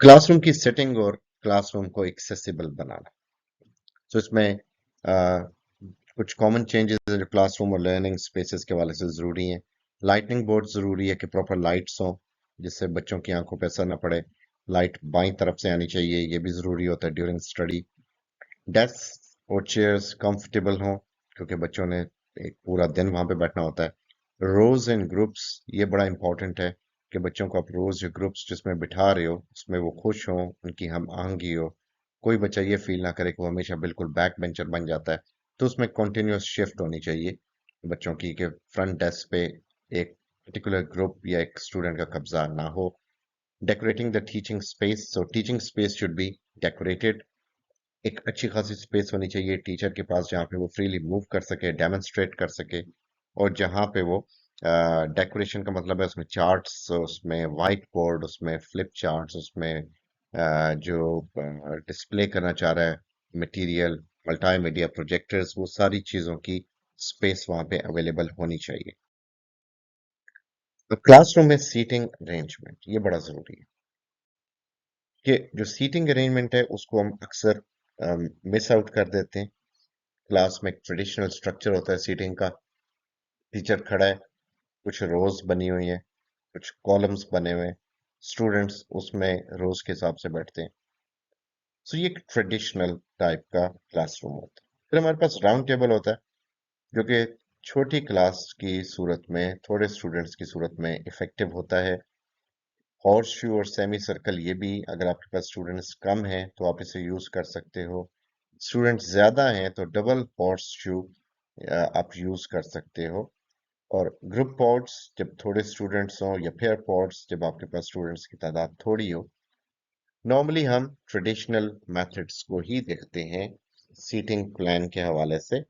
क्लासरूम की सेटिंग और क्लासरूम को एक्सेसिबल बनाना। तो इसमें कुछ कॉमन चेंजेस है जो क्लासरूम और लर्निंग स्पेसेस के हवाले से ज़रूरी हैं। लाइटनिंग बोर्ड ज़रूरी है कि प्रॉपर लाइट्स हों जिससे बच्चों की आंखों पर असर न पड़े। लाइट बाईं तरफ से आनी चाहिए, ये भी ज़रूरी होता है ड्यूरिंग स्टडी। डेस्क और चेयर्स कंफर्टेबल हों क्योंकि बच्चों ने एक पूरा दिन वहां पे बैठना होता है। रोज एंड ग्रुप्स, ये बड़ा इंपॉर्टेंट है कि बच्चों को आप रोज या ग्रुप्स जिसमें बिठा रहे हो उसमें वो खुश हों, उनकी हम आहंगी हो। कोई बच्चा ये फील ना करे कि वो हमेशा बिल्कुल बैक बेंचर बन जाता है। तो उसमें कॉन्टिन्यूस शिफ्ट होनी चाहिए बच्चों की कि फ्रंट डेस्क पे एक पर्टिकुलर ग्रुप या एक स्टूडेंट का कब्जा ना हो। Decorating the teaching space, so teaching space should be decorated. एक अच्छी खासी स्पेस होनी चाहिए टीचर के पास जहाँ पे वो फ्रीली मूव कर सके, डेमोन्स्ट्रेट कर सके। और जहाँ पे वो डेकोरेशन का मतलब है उसमें चार्ट्स, उसमें वाइट बोर्ड, उसमें फ्लिप चार्ट्स, उसमें जो डिस्प्ले करना चाह रहा है मटेरियल, मल्टीमीडिया प्रोजेक्टर्स, वो सारी चीज़ों की स्पेस वहाँ पे अवेलेबल होनी चाहिए। तो क्लासरूम में सीटिंग अरेंजमेंट ये बड़ा ज़रूरी है कि जो सीटिंग अरेंजमेंट है उसको हम अक्सर मिस आउट कर देते हैं। क्लास में एक ट्रेडिशनल स्ट्रक्चर होता है सीटिंग का। टीचर खड़ा है, कुछ रोज बनी हुई है, कुछ कॉलम्स बने हुए हैं, स्टूडेंट्स उसमें रोज के हिसाब से बैठते हैं। सो ये एक ट्रेडिशनल टाइप का क्लासरूम होता है। फिर हमारे पास राउंड टेबल होता है जो कि छोटी क्लास की सूरत में, थोड़े स्टूडेंट्स की सूरत में इफेक्टिव होता है। हॉर्स शू और सेमी सर्कल, ये भी अगर आपके पास स्टूडेंट्स कम हैं तो आप इसे यूज कर सकते हो। स्टूडेंट्स ज्यादा हैं तो डबल हॉर्स शू आप यूज कर सकते हो। और ग्रुप पॉड्स जब थोड़े स्टूडेंट्स हों, या पेयर पॉड्स जब आपके पास स्टूडेंट्स की तादाद थोड़ी हो। नॉर्मली हम ट्रेडिशनल मेथड्स को ही देखते हैं सीटिंग प्लान के हवाले से।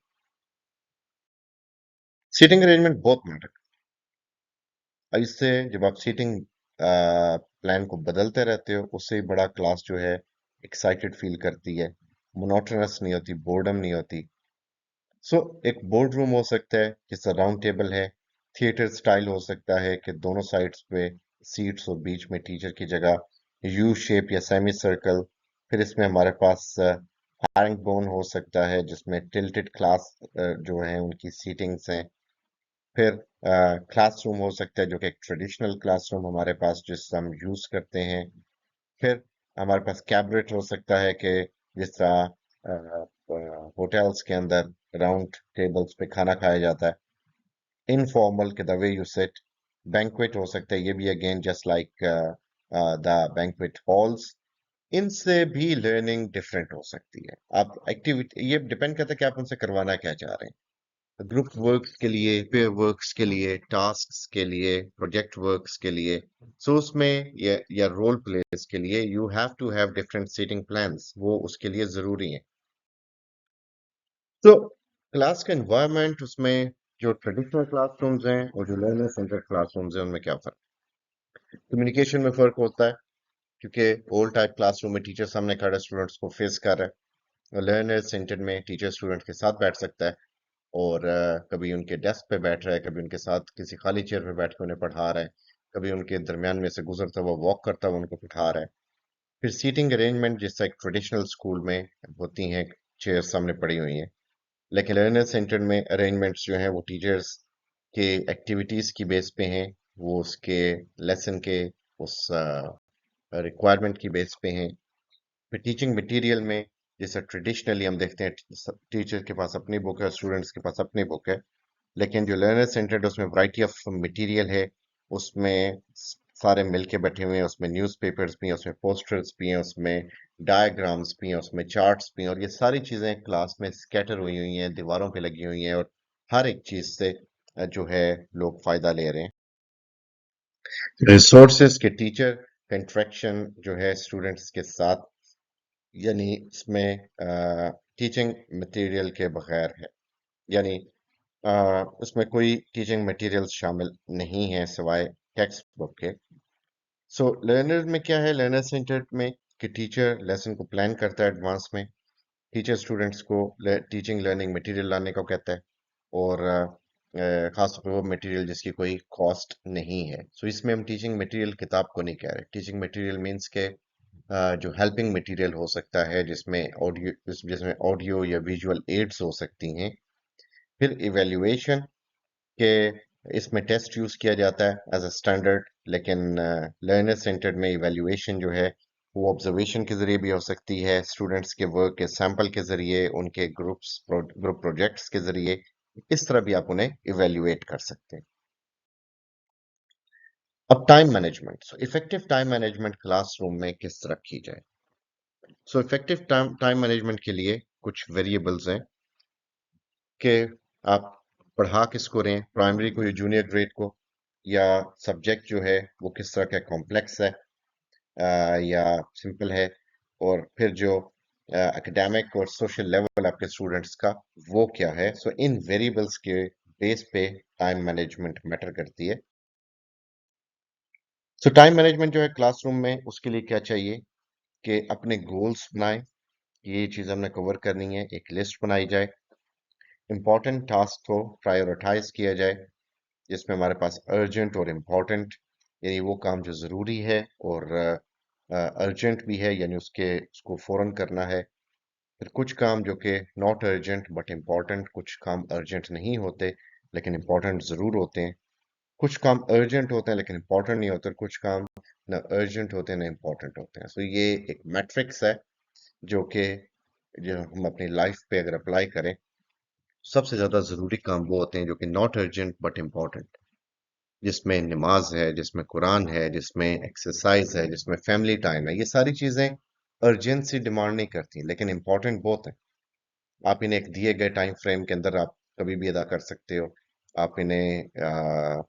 सीटिंग अरेंजमेंट बहुत मैटर। इससे जब आप सीटिंग प्लान को बदलते रहते हो उससे बड़ा क्लास जो है एक्साइटेड फील करती है, मोनोटोनस नहीं होती, बोर्डम नहीं होती। सो एक बोर्ड रूम हो सकता है जिसका राउंड टेबल है। थिएटर स्टाइल हो सकता है कि दोनों साइड्स पे सीट्स और बीच में टीचर की जगह। यू शेप या सेमी सर्कल। फिर इसमें हमारे पास हैरिंग बोन हो सकता है जिसमें टिल्टेड क्लास जो है उनकी सीटिंग्स हैं। फिर क्लासरूम हो सकता है जो कि एक ट्रेडिशनल क्लासरूम हमारे पास जिससे हम यूज करते हैं। फिर हमारे पास कैबिनेट हो सकता है कि जिस तरह होटल्स के अंदर राउंड टेबल्स पे खाना खाया जाता है, इनफॉर्मल के the way you sit. Banquet हो सकता है, ये भी again just like the banquet halls. इनसे भी लर्निंग डिफरेंट हो सकती है। आप एक्टिविटी, ये डिपेंड करता है कि आप उनसे करवाना क्या चाह रहे हैं। ग्रुप वर्क्स के लिए, पेयर वर्क्स के लिए, टास्क्स के लिए, प्रोजेक्ट वर्क्स के लिए, सो उसमें या रोल प्लेस के लिए you have to have different seating plans, वो उसके लिए जरूरी है। तो क्लास का एनवायरनमेंट उसमें जो ट्रेडिशनल क्लासरूम्स हैं और जो लर्नर सेंटर्ड क्लासरूम्स हैं उनमें क्या फर्क। कम्युनिकेशन में फर्क होता है क्योंकि ओल्ड टाइप क्लासरूम में टीचर सामने खड़ा स्टूडेंट्स को फेस कर रहा है, और लर्नर सेंटर्ड में टीचर स्टूडेंट के साथ बैठ सकता है और कभी उनके डेस्क पे बैठ रहा है, कभी उनके साथ किसी खाली चेयर पे बैठ के उन्हें पढ़ा रहा है, कभी उनके दरमियान में से गुजरता हुआ वॉक करता हुआ उनको पढ़ा रहा है। फिर सीटिंग अरेंजमेंट जैसा एक ट्रेडिशनल स्कूल में होती हैं, चेयर सामने पड़ी हुई हैं। लेकिन लर्नर सेंटर में अरेंजमेंट्स जो हैं वो टीचर्स के एक्टिविटीज की बेस पे हैं, वो उसके लेसन के उस रिक्वायरमेंट की बेस पे हैं। फिर टीचिंग मटेरियल में जैसे ट्रेडिशनली हम देखते हैं टीचर के पास अपनी बुक है, स्टूडेंट्स के पास अपनी बुक है। लेकिन जो लर्नर सेंटर्ड उसमें वैरायटी ऑफ मटेरियल है, उसमें सारे मिलके बैठे हुए हैं, उसमें न्यूज़पेपर्स भी हैं, उसमें पोस्टर्स भी हैं, उसमें डायग्राम्स भी हैं, उसमें चार्ट्स भी हैं, और ये सारी चीज़ें क्लास में स्कैटर हुई हुई हैं, दीवारों पे लगी हुई हैं, और हर एक चीज़ से जो है लोग फायदा ले रहे हैं। रिसोर्सेज के टीचर का इंटरेक्शन जो है स्टूडेंट्स के साथ, यानी इसमें टीचिंग मटेरियल के बगैर है, यानी उसमें कोई टीचिंग मटेरियल शामिल नहीं है सिवाय टेक्स्ट बुक के। सो लर्नर में क्या है, लर्नर सेंटर्ड में कि टीचर लेसन को प्लान करता है एडवांस में। टीचर स्टूडेंट्स को टीचिंग लर्निंग मटेरियल लाने को कहता है। और खासतौर पर वो मटेरियल जिसकी कोई कॉस्ट नहीं है। सो इसमें हम टीचिंग मटेरियल किताब को नहीं कह रहे। टीचिंग मटेरियल मीन्स के जो हेल्पिंग मटेरियल हो सकता है जिसमें ऑडियो या विजुअल एड्स हो सकती हैं। फिर इवेल्युएशन के इसमें टेस्ट यूज किया जाता है एज अ स्टैंडर्ड, लेकिन लर्नर सेंटर्ड में इवेल्युएशन जो है वो ऑब्जर्वेशन के जरिए भी हो सकती है, स्टूडेंट्स के वर्क के सैंपल के जरिए, उनके ग्रुप प्रोजेक्ट्स के जरिए। इस तरह भी आप उन्हें इवेल्युएट कर सकते हैं। अब time management. So effective time management classroom में किस तरह की जाए। सो इफेक्टिव टाइम मैनेजमेंट के लिए कुछ वेरिएबल्स हैं कि आप पढ़ा किसको रहे हैं, प्राइमरी को या जूनियर ग्रेड को, या सब्जेक्ट जो है वो किस तरह का कॉम्प्लेक्स है या सिंपल है, और फिर जो एकेडमिक और सोशल लेवल आपके स्टूडेंट्स का वो क्या है। सो इन वेरिएबल्स के बेस पे टाइम मैनेजमेंट मैटर करती है। सो टाइम मैनेजमेंट जो है क्लासरूम में, उसके लिए क्या चाहिए कि अपने गोल्स बनाएं। ये चीज़ हमने कवर करनी है, एक लिस्ट बनाई जाए। इम्पॉर्टेंट टास्क को प्रायोरिटाइज किया जाए, जिसमें हमारे पास अर्जेंट और इम्पॉर्टेंट, यानी वो काम जो ज़रूरी है और अर्जेंट भी है, यानी उसको फ़ौरन करना है। फिर कुछ काम जो कि नॉट अर्जेंट बट इम्पॉर्टेंट, कुछ काम अर्जेंट नहीं होते लेकिन इम्पॉर्टेंट ज़रूर होते हैं। कुछ काम अर्जेंट होते हैं लेकिन इम्पॉर्टेंट नहीं होते, और कुछ काम ना अर्जेंट होते हैं ना इम्पॉर्टेंट होते हैं। सो ये एक मैट्रिक्स है जो कि जो हम अपनी लाइफ पे अगर अप्लाई करें, सबसे ज़्यादा ज़रूरी काम वो होते हैं जो कि नॉट अर्जेंट बट इम्पॉर्टेंट, जिसमें नमाज है, जिसमें कुरान है, जिसमें एक्सरसाइज है, जिसमें फैमिली टाइम है। ये सारी चीज़ें अर्जेंसी डिमांड नहीं करती लेकिन इम्पॉर्टेंट बहुत है। आप इन्हें एक दिए गए टाइम फ्रेम के अंदर आप कभी भी अदा कर सकते हो। आप इन्हें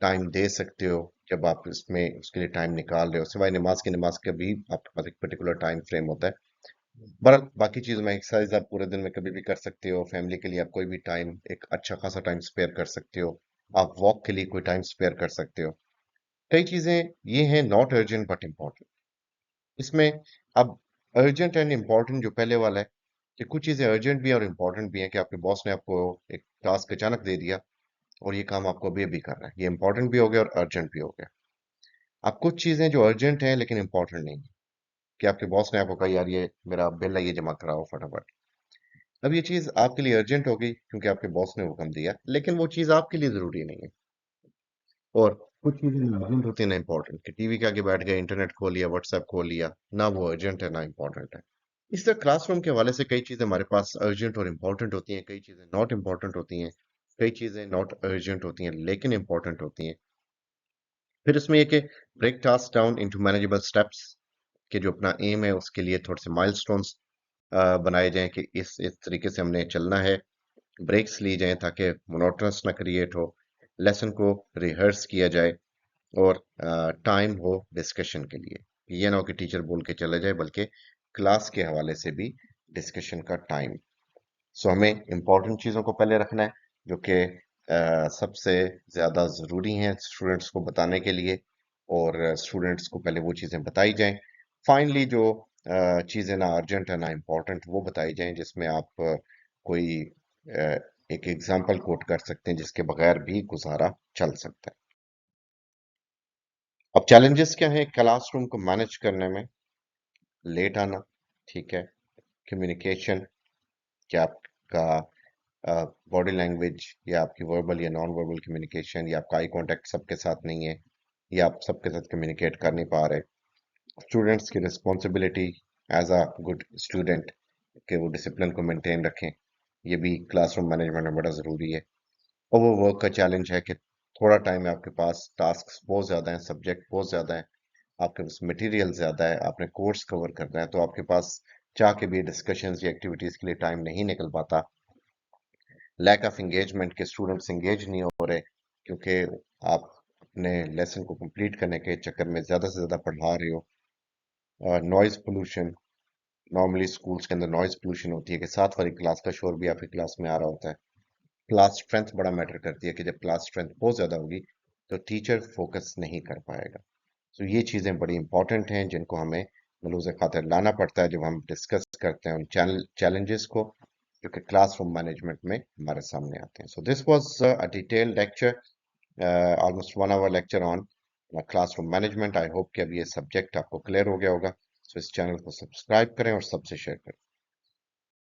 टाइम दे सकते हो जब आप इसमें उसके लिए टाइम निकाल रहे हो, सिवाय नमाज का भी आपके पास एक पर्टिकुलर टाइम फ्रेम होता है। बहरहाल बाकी चीज़ों में एक्सरसाइज आप पूरे दिन में कभी भी कर सकते हो, फैमिली के लिए आप कोई भी टाइम, एक अच्छा खासा टाइम स्पेयर कर सकते हो, आप वॉक के लिए कोई टाइम स्पेयर कर सकते हो। कई चीज़ें ये हैं नॉट अर्जेंट बट इम्पॉर्टेंट। इसमें अब अर्जेंट एंड इम्पॉर्टेंट जो पहले वाला है, कि कुछ चीज़ें अर्जेंट भी हैं और इम्पॉर्टेंट भी हैं, कि आपके बॉस ने आपको एक टास्क अचानक दे दिया और ये काम आपको अभी अभी करना है, ये इंपॉर्टेंट भी हो गया और अर्जेंट भी हो गया। अब कुछ चीजें जो अर्जेंट हैं लेकिन इंपॉर्टेंट नहीं है, कि आपके बॉस ने आपको कहा यार ये मेरा बिल है, ये जमा कराओ फटाफट। अब ये चीज आपके लिए अर्जेंट हो गई क्योंकि आपके बॉस ने हुक्म दिया, लेकिन वो चीज आपके लिए जरूरी नहीं है। और कुछ चीजें ना अर्जेंट होती है ना इंपॉर्टेंट, कि टीवी के आगे बैठ गए, इंटरनेट खोल लिया, व्हाट्सएप खोल लिया, ना वो अर्जेंट है ना इंपॉर्टेंट है। इस तरह क्लासरूम के हवाले से कई चीजें हमारे पास अर्जेंट और इम्पोर्टेंट होती हैं, कई चीजें नॉट इम्पोर्टेंट होती हैं, कई चीजें नॉट अर्जेंट होती हैं लेकिन इंपॉर्टेंट होती हैं। फिर इसमें यह कि break task down into manageable steps, कि जो अपना एम है उसके लिए थोड़े से माइलस्टोन्स बनाए जाएं, कि इस तरीके से हमने चलना है। ब्रेक्स ली जाएं ताकि मोनोटोनस ना क्रिएट हो, लेसन को रिहर्स किया जाए, और टाइम हो डिस्कशन के लिए। ये ना हो कि टीचर बोल के चले जाए, बल्कि क्लास के हवाले से भी डिस्कशन का टाइम। सो हमें इम्पोर्टेंट चीज़ों को पहले रखना है जो कि सबसे ज़्यादा ज़रूरी हैं स्टूडेंट्स को बताने के लिए, और स्टूडेंट्स को पहले वो चीज़ें बताई जाएं। फाइनली जो चीज़ें ना अर्जेंट है ना इम्पोर्टेंट, वो बताई जाएं, जिसमें आप कोई एक एग्जांपल कोट कर सकते हैं जिसके बगैर भी गुजारा चल सकता है। अब चैलेंजेस क्या हैं क्लासरूम को मैनेज करने में। लेट आना, ठीक है। कम्युनिकेशन, क्या आपका बॉडी लैंग्वेज या आपकी वर्बल या नॉन वर्बल कम्युनिकेशन या आपका आई कांटेक्ट सबके साथ नहीं है, या आप सबके साथ कम्युनिकेट कर नहीं पा रहे। स्टूडेंट्स की responsibility as a good student, कि वो डिसिप्लिन को मेंटेन रखें, ये भी क्लासरूम मैनेजमेंट में बड़ा ज़रूरी है। और वो वर्क का चैलेंज है कि थोड़ा टाइम है आपके पास, टास्क बहुत ज़्यादा हैं, सब्जेक्ट बहुत ज़्यादा है, आपके पास मटेरियल ज़्यादा है, आपने कोर्स कवर करना है, तो आपके पास चाह के भी डिस्कशंस या एक्टिविटीज़ के लिए टाइम नहीं निकल पाता। लैक ऑफ एंगेजमेंट, के स्टूडेंट्स एंगेज नहीं हो रहे क्योंकि आप अपने लेसन को कंप्लीट करने के चक्कर में ज़्यादा से ज़्यादा पढ़ा रहे हो। नॉइज़ पोल्यूशन, नॉर्मली स्कूल्स के अंदर नॉइज़ पोल्यूशन होती है कि साथ वाली क्लास का शोर भी आपकी क्लास में आ रहा होता है। क्लास स्ट्रेंथ बड़ा मैटर करती है, कि जब क्लास स्ट्रेंथ बहुत ज़्यादा होगी तो टीचर फोकस नहीं कर पाएगा। तो ये चीज़ें बड़ी इंपॉर्टेंट हैं जिनको हमें मलूज़ खातिर लाना पड़ता है जब हम डिस्कस करते हैं उन चैलेंजेस को। जो कि क्लासरूम मैनेजमेंट में हमारे सामने आते हैं. So this was a detailed lecture, almost 1 hour lecture on classroom management. I hope कि अब ये सब्जेक्ट आपको क्लियर हो गया होगा. सो इस चैनल को सब्सक्राइब करें और सबसे शेयर करें.